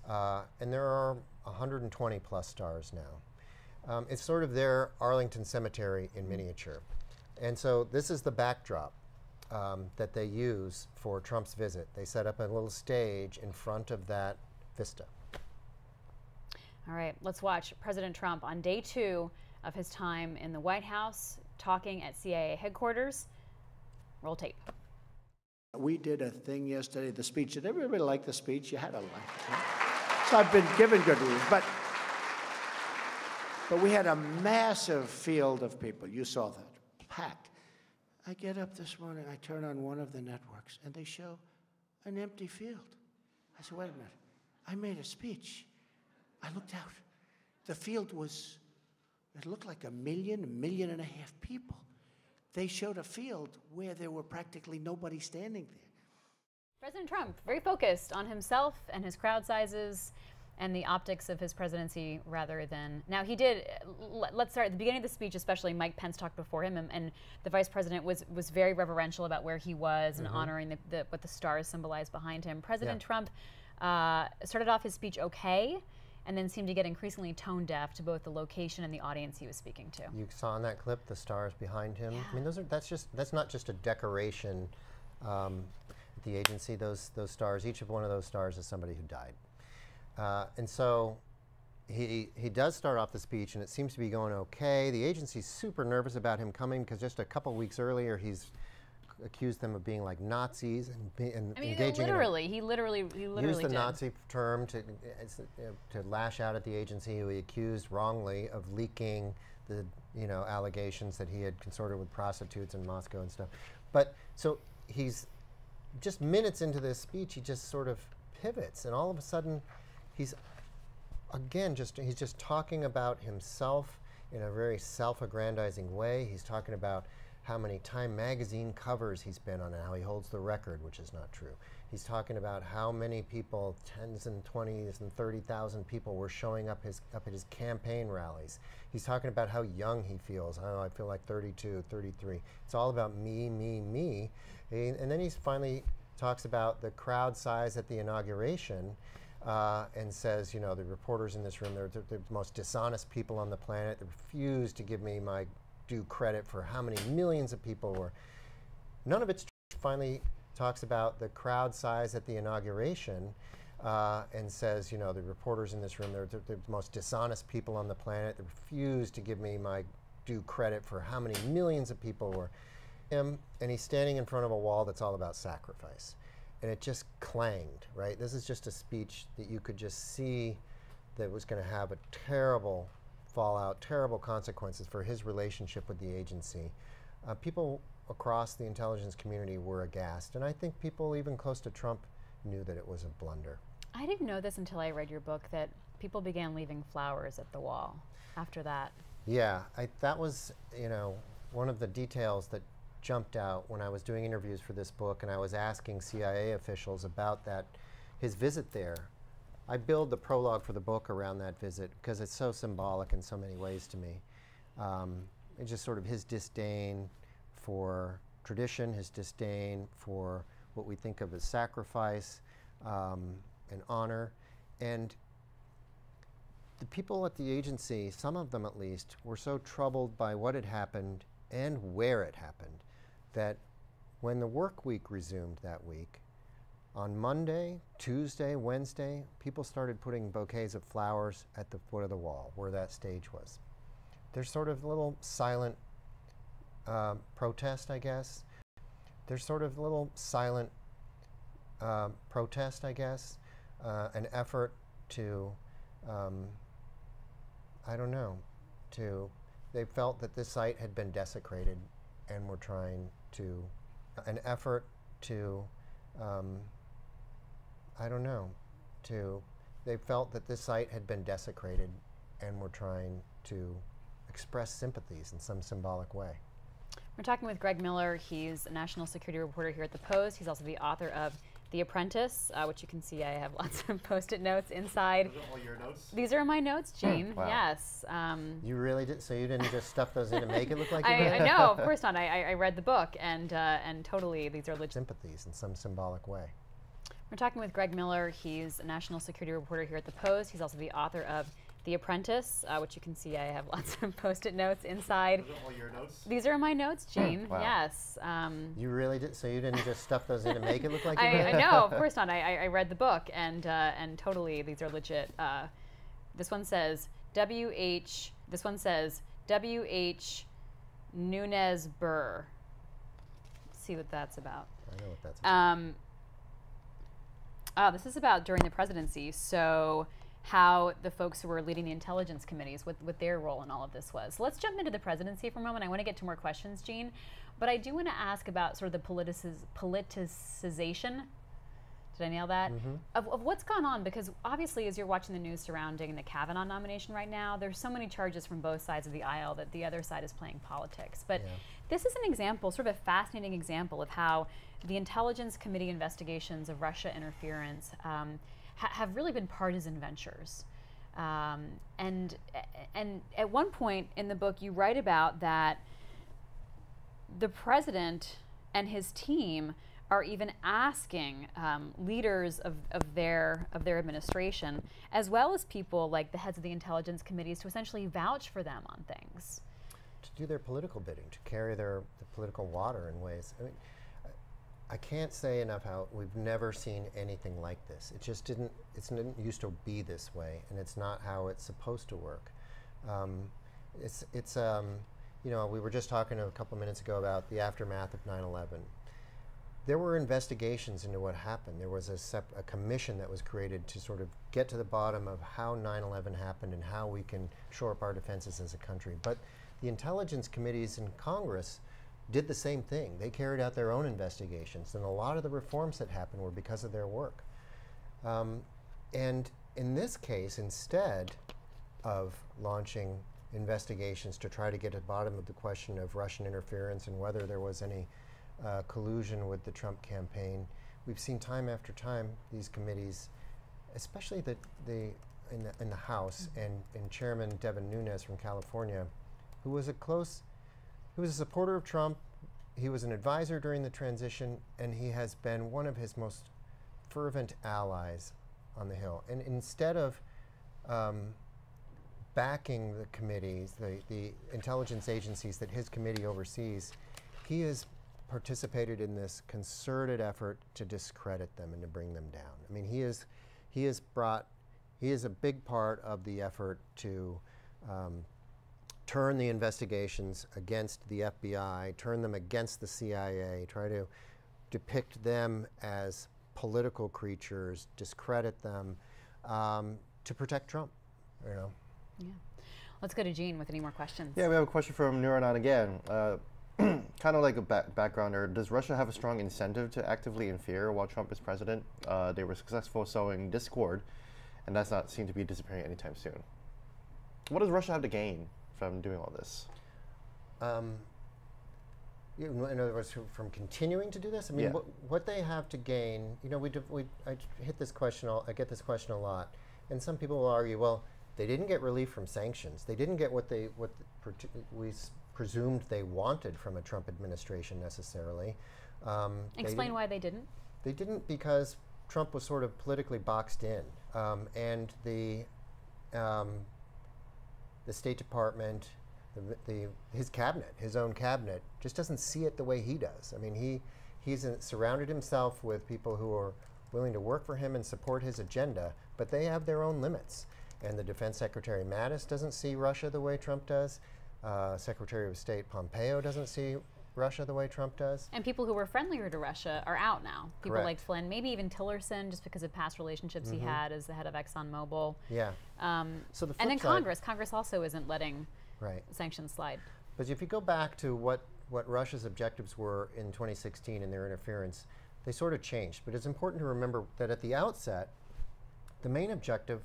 And there are 120 plus stars now. It's sort of their Arlington Cemetery in miniature. And so this is the backdrop that they use for Trump's visit. They set up a little stage in front of that vista. All right, let's watch President Trump on day 2 of his time in the White House, talking at CIA headquarters. Roll tape. We did a thing yesterday, the speech. Did everybody like the speech? You had to like it. Right? So I've been given good reviews, but we had a massive field of people. You saw that, packed. I get up this morning, I turn on one of the networks, and they show an empty field. I said, wait a minute, I made a speech. I looked out. The field was, it looked like 1.5 million people. They showed a field where there were practically nobody standing there. President Trump, very focused on himself and his crowd sizes and the optics of his presidency rather than... Now he did, let's start at the beginning of the speech, especially Mike Pence talked before him, and the vice president was very reverential about where he was and honoring what the stars symbolize behind him. President Trump started off his speech okay, and then seemed to get increasingly tone deaf to both the location and the audience he was speaking to. You saw in that clip the stars behind him. I mean, that's not just a decoration at the agency. Those stars, each of one of those stars is somebody who died. And so he does start off the speech, and it seems to be going okay. The agency's super nervous about him coming because just a couple weeks earlier he's accused them of being like Nazis and engaging he literally used the did. Nazi term to lash out at the agency, who he accused wrongly of leaking the allegations that he had consorted with prostitutes in Moscow and stuff. But so he's just minutes into this speech, he just sort of pivots, and all of a sudden he's just talking about himself in a very self-aggrandizing way. He's talking about how many Time magazine covers he's been on and how he holds the record, which is not true. He's talking about how many people, tens and 20s and 30,000 people were showing up at his campaign rallies. He's talking about how young he feels. I feel like 32, 33. It's all about me, me, me. And then he finally talks about the crowd size at the inauguration and says, the reporters in this room, they're the most dishonest people on the planet. They refuse to give me my due credit for how many millions of people were. None of it's true. Finally talks about the crowd size at the inauguration and says, the reporters in this room, they're the most dishonest people on the planet. They refuse to give me my due credit for how many millions of people were him, and he's standing in front of a wall that's all about sacrifice. And it just clanged, right? This is just a speech that you could just see that was going to have a terrible fallout, terrible consequences for his relationship with the agency. People across the intelligence community were aghast, and I think people even close to Trump knew that it was a blunder. I didn't know this until I read your book, that people began leaving flowers at the wall after that. Yeah, that was, you know, one of the details that jumped out when I was doing interviews for this book, and I was asking CIA officials about that, his visit there. I build the prologue for the book around that visit because it's so symbolic in so many ways to me. It's just sort of his disdain for tradition, his disdain for what we think of as sacrifice and honor. And the people at the agency, some of them at least, were so troubled by what had happened and where it happened that when the work week resumed that week, on Monday, Tuesday, Wednesday, people started putting bouquets of flowers at the foot of the wall where that stage was. There's sort of a little silent protest, I guess. There's sort of a little silent protest, I guess, an effort to, I don't know, they felt that this site had been desecrated and were trying to, an effort to, I don't know, they felt that this site had been desecrated and were trying to express sympathies in some symbolic way. We're talking with Greg Miller. He's a national security reporter here at The Post. He's also the author of The Apprentice, which you can see I have lots of Post-it notes inside. Those are all your notes? These are my notes, Gene. Wow. Yes. You really did? So you didn't just stuff those in to make it look like you I did? know, of course not. I read the book, and totally these are legit. Sympathies in some symbolic way. We're talking with Greg Miller. He's a national security reporter here at The Post. He's also the author of The Apprentice, which you can see I have lots of Post-it notes inside. Those are all your notes? These are my notes, Gene. Wow. Yes. You really did? So you didn't just stuff those in to make it look like you did? I know, of course not. I read the book, and totally these are legit. This one says W.H. This one says W.H. Nunez Burr. Let's see what that's about. I know what that's about. This is about during the presidency. So how the folks who were leading the intelligence committees, what their role in all of this was. So let's jump into the presidency for a moment. I want to get to more questions, Gene, but I do want to ask about sort of the politicization. Did I nail that? Mm-hmm. Of what's gone on, because obviously as you're watching the news surrounding the Kavanaugh nomination right now, there's so many charges from both sides of the aisle that the other side is playing politics. But this is an example, sort of a fascinating example of how the Intelligence Committee investigations of Russia interference have really been partisan ventures. And at one point in the book you write about that the president and his team are even asking leaders of their administration, as well as people like the heads of the intelligence committees, to essentially vouch for them on things. To do their political bidding, to carry the political water in ways. I mean, I can't say enough how we've never seen anything like this. It just didn't used to be this way, and it's not how it's supposed to work. You know, we were just talking a couple of minutes ago about the aftermath of 9/11. There were investigations into what happened. There was a commission that was created to sort of get to the bottom of how 9/11 happened and how we can shore up our defenses as a country. But the intelligence committees in Congress did the same thing. They carried out their own investigations, and a lot of the reforms that happened were because of their work. And in this case, instead of launching investigations to try to get to the bottom of the question of Russian interference and whether there was any collusion with the Trump campaign, we've seen time after time these committees, especially in the House, and Chairman Devin Nunes from California, who was a supporter of Trump. He was an advisor during the transition, and he has been one of his most fervent allies on the Hill. And instead of backing the committees, the intelligence agencies that his committee oversees, he has participated in this concerted effort to discredit them and to bring them down. I mean, he is a big part of the effort to turn the investigations against the FBI, turn them against the CIA, try to depict them as political creatures, discredit them to protect Trump, you know. Yeah. Let's go to Gene with any more questions. Yeah, we have a question from Neuronon again. Kind of like a backgrounder, does Russia have a strong incentive to actively interfere while Trump is president? They were successful sowing discord, and that's not seen to be disappearing anytime soon. What does Russia have to gain from doing all this? In other words, from continuing to do this? I mean, Yeah. what they have to gain, you know, I hit this question, I get this question a lot, and some people will argue, well, they didn't get relief from sanctions. They didn't get what we presumed they wanted from a Trump administration necessarily. Explain why they didn't. They didn't because Trump was sort of politically boxed in, and the State Department, his cabinet, his own cabinet, just doesn't see it the way he does. I mean, he's surrounded himself with people who are willing to work for him and support his agenda, but they have their own limits. And the Defense Secretary Mattis doesn't see Russia the way Trump does. Secretary of State Pompeo doesn't see Russia the way Trump does. And people who were friendlier to Russia are out now. People Correct. like Flynn, maybe even Tillerson, just because of past relationships he had as the head of ExxonMobil. Yeah. So and then Congress also isn't letting sanctions slide. But if you go back to what Russia's objectives were in 2016 in their interference, they sort of changed. But it's important to remember that at the outset, the main objective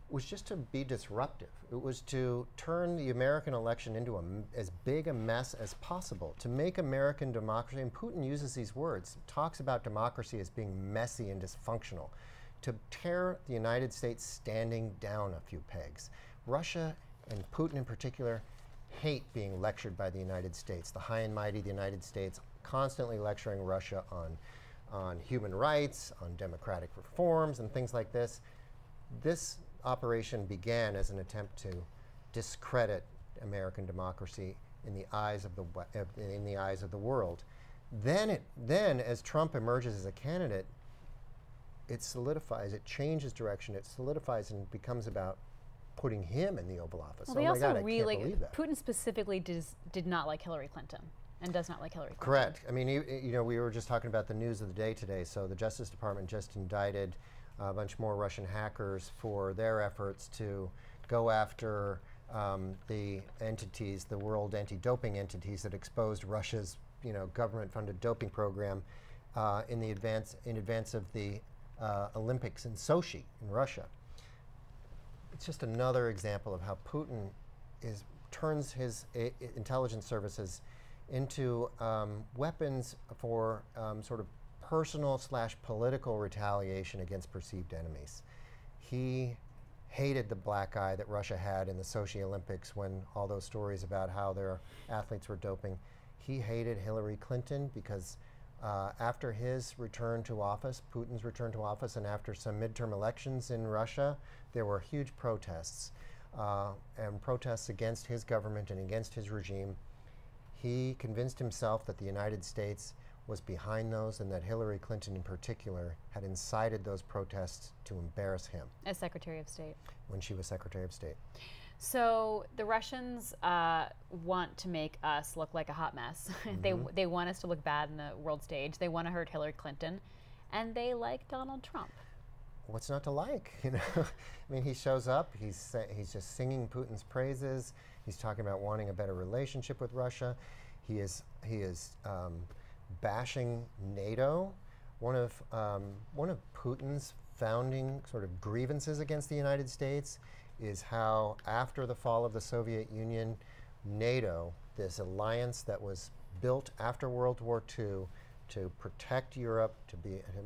was just to be disruptive. It was to turn the American election into as big a mess as possible, to make American democracy, and Putin uses these words, talks about democracy as being messy and dysfunctional, to tear the United States standing down a few pegs. Russia, and Putin in particular, hate being lectured by the United States, the high and mighty the United States, constantly lecturing Russia on human rights, on democratic reforms, and things like this. This operation began as an attempt to discredit American democracy in the eyes of the world. Then, as Trump emerges as a candidate, it solidifies, it changes direction, it solidifies and becomes about putting him in the Oval Office. Well, they also really, Putin specifically did not like Hillary Clinton and does not like Hillary Clinton. Correct. I mean, you know, we were just talking about the news of the day today. So the Justice Department just indicted a bunch more Russian hackers for their efforts to go after the entities, the world anti-doping entities that exposed Russia's, you know, government-funded doping program in advance of the Olympics in Sochi in Russia. It's just another example of how Putin turns his intelligence services into weapons for sort of personal/political retaliation against perceived enemies. He hated the black eye that Russia had in the Sochi Olympics when all those stories about how their athletes were doping. He hated Hillary Clinton because after his return to office, Putin's return to office, and after some midterm elections in Russia, there were huge protests and protests against his government and against his regime. He convinced himself that the United States was behind those and that Hillary Clinton in particular had incited those protests to embarrass him. As Secretary of State. When she was Secretary of State. So the Russians want to make us look like a hot mess. They want us to look bad in the world stage. They want to hurt Hillary Clinton. And they like Donald Trump. What's not to like? You know, I mean, he shows up. He's just singing Putin's praises. He's talking about wanting a better relationship with Russia. He is bashing NATO. One of Putin's founding sort of grievances against the United States is how, after the fall of the Soviet Union, NATO, this alliance that was built after World War II to protect Europe, to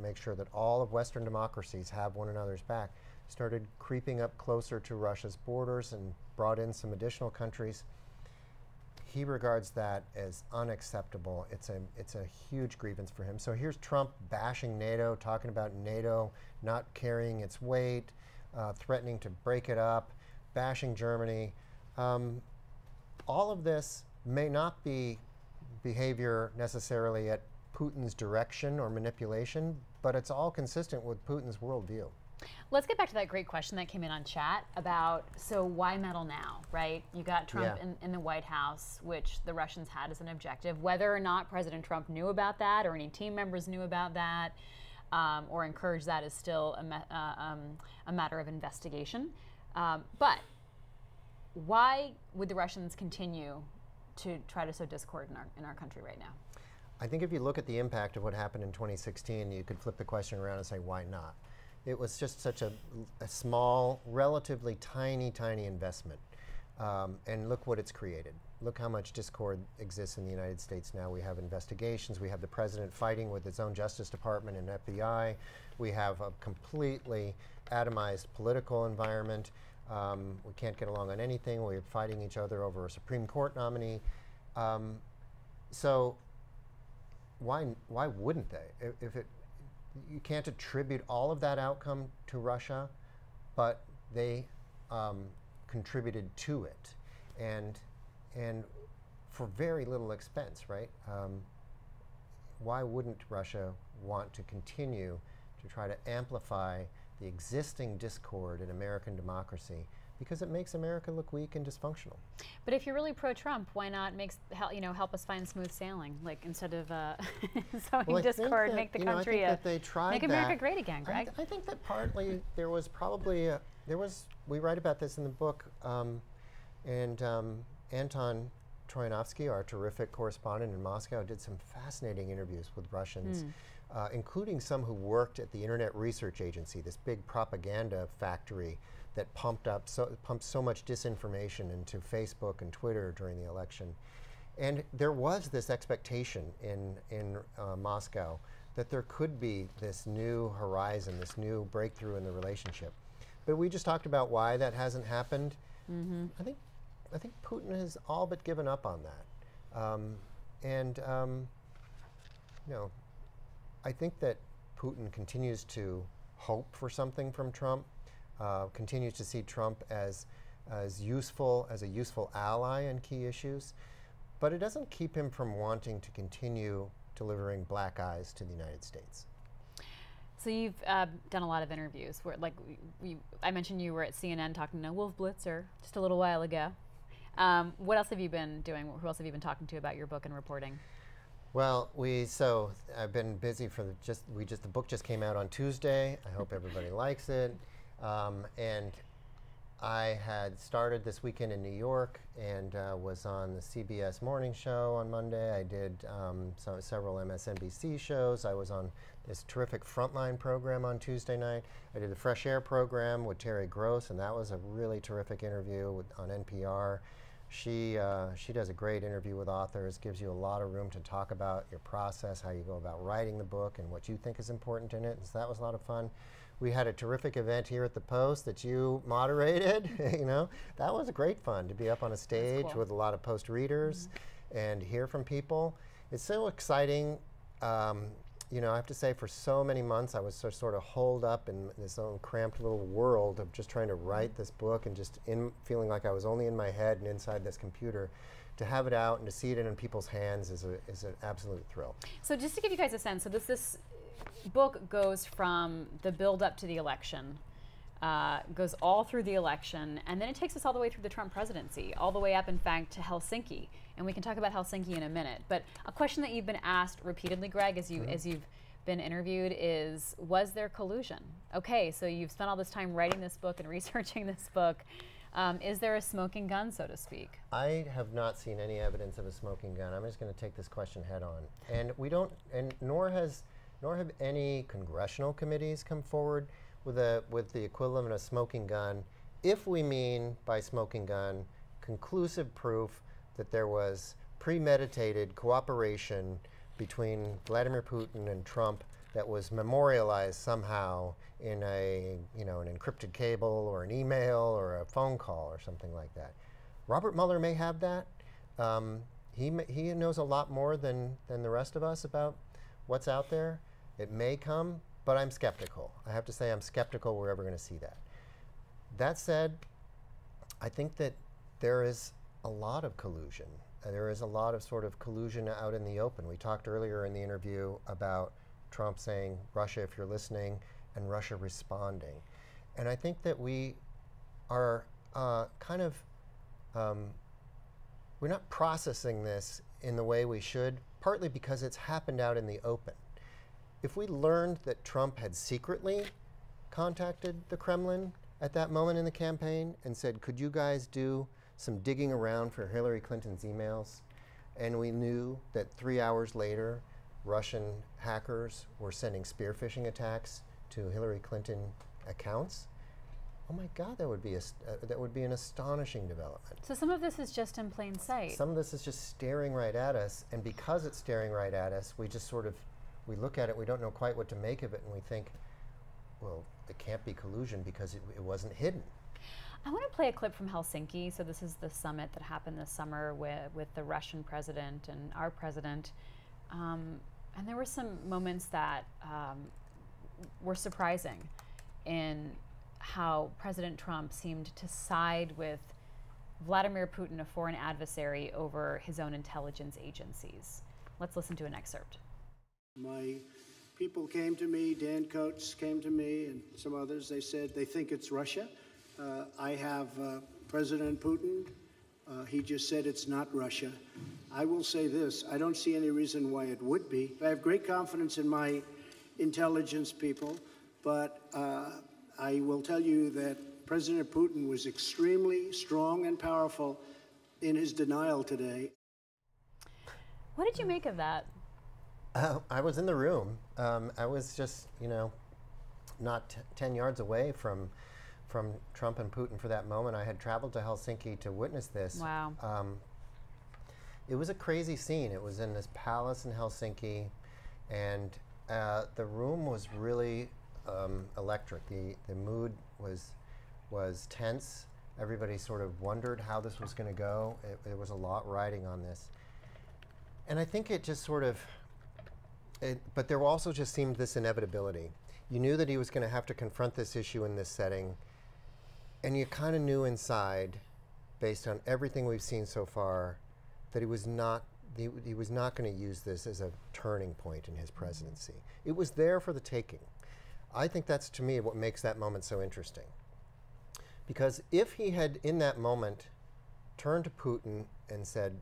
make sure that all of Western democracies have one another's back, started creeping up closer to Russia's borders and brought in some additional countries. He regards that as unacceptable. It's a huge grievance for him. So here's Trump bashing NATO, talking about NATO not carrying its weight, threatening to break it up, bashing Germany. All of this may not be behavior necessarily at Putin's direction or manipulation, but it's all consistent with Putin's worldview. Let's get back to that great question that came in on chat about, so why meddle now, right? You got Trump in the White House, which the Russians had as an objective. Whether or not President Trump knew about that or any team members knew about that or encouraged that is still a matter of investigation. But why would the Russians continue to try to sow discord in our country right now? I think if you look at the impact of what happened in 2016, you could flip the question around and say, why not? It was just such a small, relatively tiny investment. And look what it's created. Look how much discord exists in the United States now. We have investigations. We have the president fighting with his own Justice Department and FBI. We have a completely atomized political environment. We can't get along on anything. We're fighting each other over a Supreme Court nominee. So why wouldn't they? You can't attribute all of that outcome to Russia, but they contributed to it, and for very little expense, right? Why wouldn't Russia want to continue to try to amplify the existing discord in American democracy? Because it makes America look weak and dysfunctional. But if you're really pro-Trump, why not help us find smooth sailing? Like, instead of sowing discord, make the country make America great again, Greg. I think that partly there was probably we write about this in the book, and Anton Troyanovsky, our terrific correspondent in Moscow, did some fascinating interviews with Russians, including some who worked at the Internet Research Agency, this big propaganda factory that pumped so much disinformation into Facebook and Twitter during the election. And there was this expectation in Moscow that there could be this new horizon, this new breakthrough in the relationship. But we just talked about why that hasn't happened. I think Putin has all but given up on that. I think that Putin continues to hope for something from Trump. Continues to see Trump as a useful ally in key issues, but it doesn't keep him from wanting to continue delivering black eyes to the United States. So you've done a lot of interviews where, like, I mentioned you were at CNN talking to Wolf Blitzer just a little while ago. What else have you been doing? Who else have you been talking to about your book and reporting? Well, I've been busy the book just came out on Tuesday. I hope everybody likes it. And I had started this weekend in New York and was on the CBS Morning Show on Monday. I did several MSNBC shows. I was on this terrific Frontline program on Tuesday night. I did the Fresh Air program with Terry Gross, and that was a really terrific interview on NPR. She does a great interview with authors, gives you a lot of room to talk about your process, how you go about writing the book, and what you think is important in it. And so that was a lot of fun. We had a terrific event here at the Post that you moderated. That was great fun to be up on a stage with a lot of Post readers and hear from people. It's so exciting. I have to say, for so many months, I was sort of holed up in this own cramped little world of just trying to write this book and just feeling like I was only in my head and inside this computer. To have it out and to see it in people's hands is an absolute thrill. So just to give you guys a sense, so this book goes from the build up to the election, goes all through the election, and then it takes us all the way through the Trump presidency, all the way up, in fact, to Helsinki. And we can talk about Helsinki in a minute. But a question that you've been asked repeatedly, Greg, as you've been interviewed is, was there collusion? Okay, so you've spent all this time writing this book and researching this book. Is there a smoking gun, so to speak? I have not seen any evidence of a smoking gun. I'm just going to take this question head on. And we don't, and nor have any congressional committees come forward with the equivalent of a smoking gun, if we mean by smoking gun conclusive proof that there was premeditated cooperation between Vladimir Putin and Trump that was memorialized somehow in an encrypted cable or an email or a phone call or something like that. Robert Mueller may have that. He knows a lot more than the rest of us about what's out there. It may come, but I'm skeptical. I have to say I'm skeptical we're ever going to see that. That said, I think that there is a lot of collusion. There is a lot of sort of collusion out in the open. We talked earlier in the interview about Trump saying, Russia, if you're listening, and Russia responding. And I think that we are kind of, we're not processing this in the way we should, partly because it's happened out in the open. If we learned that Trump had secretly contacted the Kremlin at that moment in the campaign and said, could you guys do some digging around for Hillary Clinton's emails? And we knew that 3 hours later, Russian hackers were sending spear phishing attacks to Hillary Clinton accounts. Oh my God, that would be an astonishing development. So some of this is just in plain sight. Some of this is just staring right at us, and because it's staring right at us, we just sort of, we look at it, we don't know quite what to make of it, and we think, well, it can't be collusion because it wasn't hidden. I want to play a clip from Helsinki. So this is the summit that happened this summer with the Russian president and our president. And there were some moments that were surprising in how President Trump seemed to side with Vladimir Putin, a foreign adversary, over his own intelligence agencies. Let's listen to an excerpt. My people came to me, Dan Coates came to me, and some others. They said they think it's Russia. I have President Putin. He just said it's not Russia. I will say this, I don't see any reason why it would be. I have great confidence in my intelligence people, but I will tell you that President Putin was extremely strong and powerful in his denial today. What did you make of that? I was in the room. I was just, not 10 yards away from Trump and Putin for that moment. I had traveled to Helsinki to witness this. Wow. It was a crazy scene. It was in this palace in Helsinki, and the room was really electric. The mood was tense. Everybody sort of wondered how this was going to go. There was a lot riding on this. And I think it just sort of, but there also just seemed this inevitability. You knew that he was going to have to confront this issue in this setting, and you kind of knew inside, based on everything we've seen so far, that he was not going to use this as a turning point in his presidency. It was there for the taking. I think that's, to me, what makes that moment so interesting. Because if he had, in that moment, turned to Putin and said,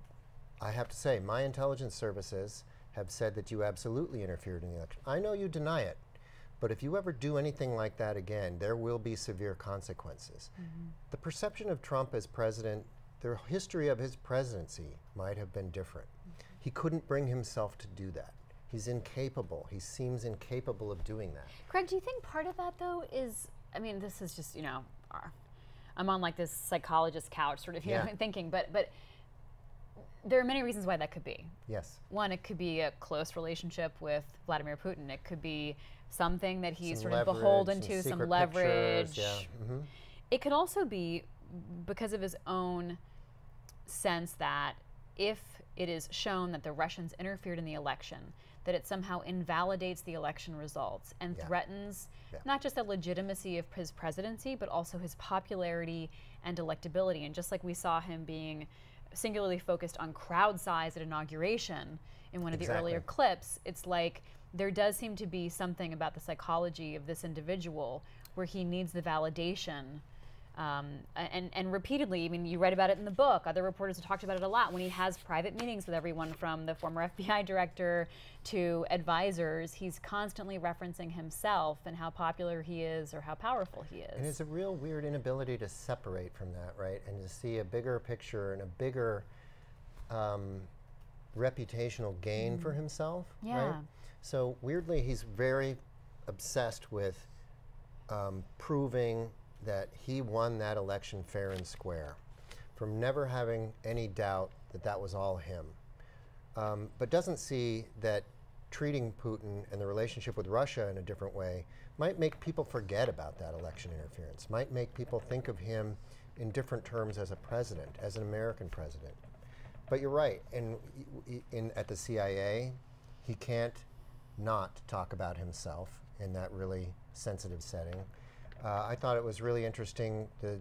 I have to say, my intelligence services have said that you absolutely interfered in the election. I know you deny it, but if you ever do anything like that again, there will be severe consequences. Mm-hmm. The perception of Trump as president, the history of his presidency might have been different. Mm-hmm. He couldn't bring himself to do that. He's incapable. He seems incapable of doing that. Craig, do you think part of that, though, is, I mean, this is just, I'm on like this psychologist couch sort of thinking, but there are many reasons why that could be. Yes. One, it could be a close relationship with Vladimir Putin. It could be something that he's some sort of leverage, beholden to, some leverage. Pictures, yeah. Mm-hmm. It could also be because of his own sense that if it is shown that the Russians interfered in the election, that it somehow invalidates the election results and threatens not just the legitimacy of his presidency, but also his popularity and electability. And just like we saw him being singularly focused on crowd size at inauguration in one of the earlier clips, it's like there does seem to be something about the psychology of this individual where he needs the validation. And repeatedly, I mean, you read about it in the book, other reporters have talked about it a lot, when he has private meetings with everyone from the former FBI director to advisors, he's constantly referencing himself and how popular he is or how powerful he is. And it's a real weird inability to separate from that, right? And to see a bigger picture and a bigger reputational gain for himself, right? So weirdly, he's very obsessed with proving that he won that election fair and square, from never having any doubt that that was all him. But doesn't see that treating Putin and the relationship with Russia in a different way might make people forget about that election interference, might make people think of him in different terms as a president, as an American president. But you're right, at the CIA, he can't not talk about himself in that really sensitive setting. I thought it was really interesting that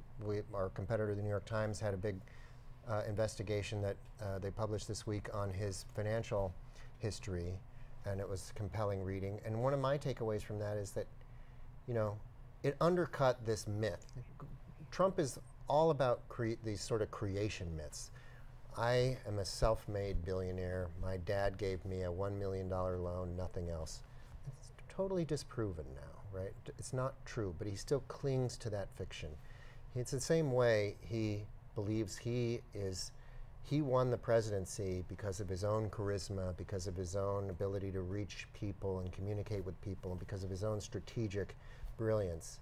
our competitor, the New York Times, had a big investigation that they published this week on his financial history, and it was compelling reading. And one of my takeaways from that is that, it undercut this myth. Trump is all about these sort of creation myths. I am a self-made billionaire. My dad gave me a $1 million loan, nothing else. It's totally disproven now, right? It's not true, but he still clings to that fiction. It's the same way he believes he won the presidency because of his own charisma, because of his own ability to reach people and communicate with people, and because of his own strategic brilliance.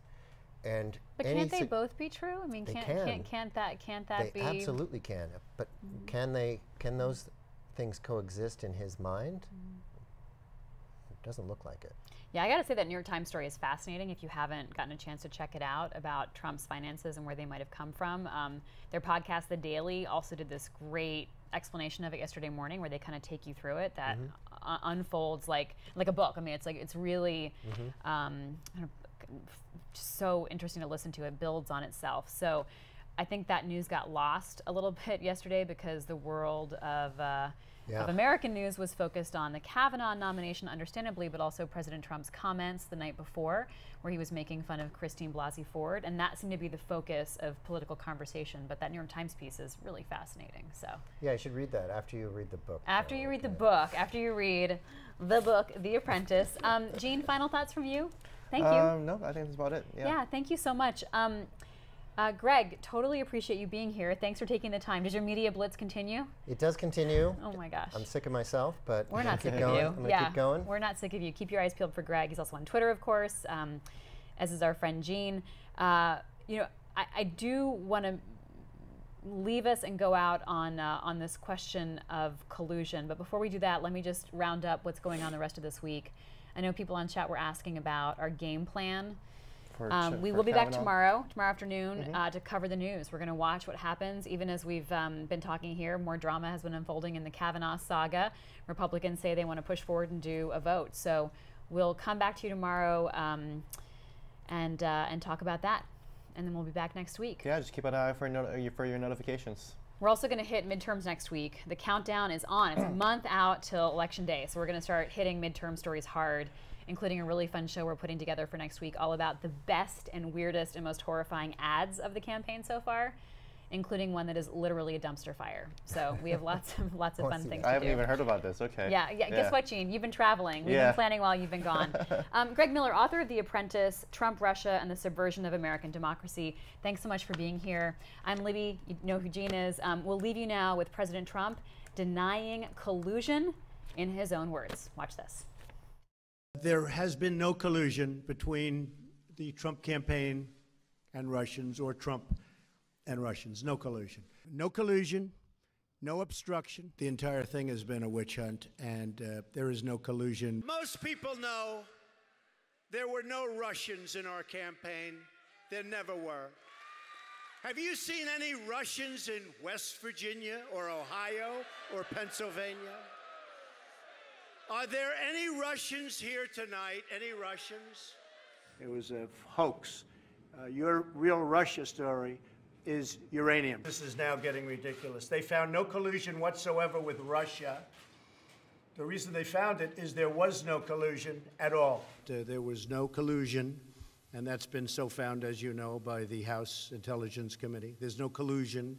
And but can't they both be true? I mean, can't that be? They absolutely can. But can those things coexist in his mind? It doesn't look like it. Yeah, I got to say that New York Times story is fascinating. If you haven't gotten a chance to check it out, about Trump's finances and where they might have come from, their podcast, The Daily, also did this great explanation of it yesterday morning, where they kind of take you through it. That unfolds like a book. I mean, it's really so interesting to listen to. It builds on itself. So I think that news got lost a little bit yesterday because the world of American news was focused on the Kavanaugh nomination, understandably, but also President Trump's comments the night before, where he was making fun of Christine Blasey Ford, and that seemed to be the focus of political conversation. But that New York Times piece is really fascinating. So yeah, you should read that after you read the book. After you read the book, after you read the book, The Apprentice. Jean, final thoughts from you? Thank you. No, I think that's about it. Yeah, thank you so much. Greg, totally appreciate you being here. Thanks for taking the time. Does your media blitz continue? It does continue. Oh my gosh. I'm sick of myself, but we're not sick of you. I'm gonna keep going. We're not sick of you. Keep your eyes peeled for Greg. He's also on Twitter, of course, as is our friend Jean. You know, I do want to leave us and go out on this question of collusion. But before we do that, let me just round up what's going on the rest of this week. I know people on chat were asking about our game plan. We will be back tomorrow afternoon, to cover the news. We're going to watch what happens. Even as we've been talking here, more drama has been unfolding in the Kavanaugh saga. Republicans say they want to push forward and do a vote. So we'll come back to you tomorrow and talk about that. And then we'll be back next week. Yeah, just keep an eye for your notifications. We're also going to hit midterms next week. The countdown is on. It's a month out till Election Day. So we're going to start hitting midterm stories hard, including a really fun show we're putting together for next week all about the best and weirdest and most horrifying ads of the campaign so far, including one that is literally a dumpster fire. So we have lots of fun things to do. I haven't even heard about this. Okay. Yeah. Guess what, Gene? You've been traveling. We've been planning while you've been gone. Greg Miller, author of The Apprentice, Trump, Russia, and the Subversion of American Democracy. Thanks so much for being here. I'm Libby. You know who Gene is. We'll leave you now with President Trump denying collusion in his own words. Watch this. There has been no collusion between the Trump campaign and Russians, or Trump and Russians. No collusion. No collusion, no obstruction. The entire thing has been a witch hunt, and there is no collusion. Most people know there were no Russians in our campaign. There never were. Have you seen any Russians in West Virginia or Ohio or Pennsylvania? Are there any Russians here tonight? Any Russians? It was a hoax. Your real Russia story is uranium. This is now getting ridiculous. They found no collusion whatsoever with Russia. The reason they found it is there was no collusion at all. There was no collusion, and that's been so found, as you know, by the House Intelligence Committee. There's no collusion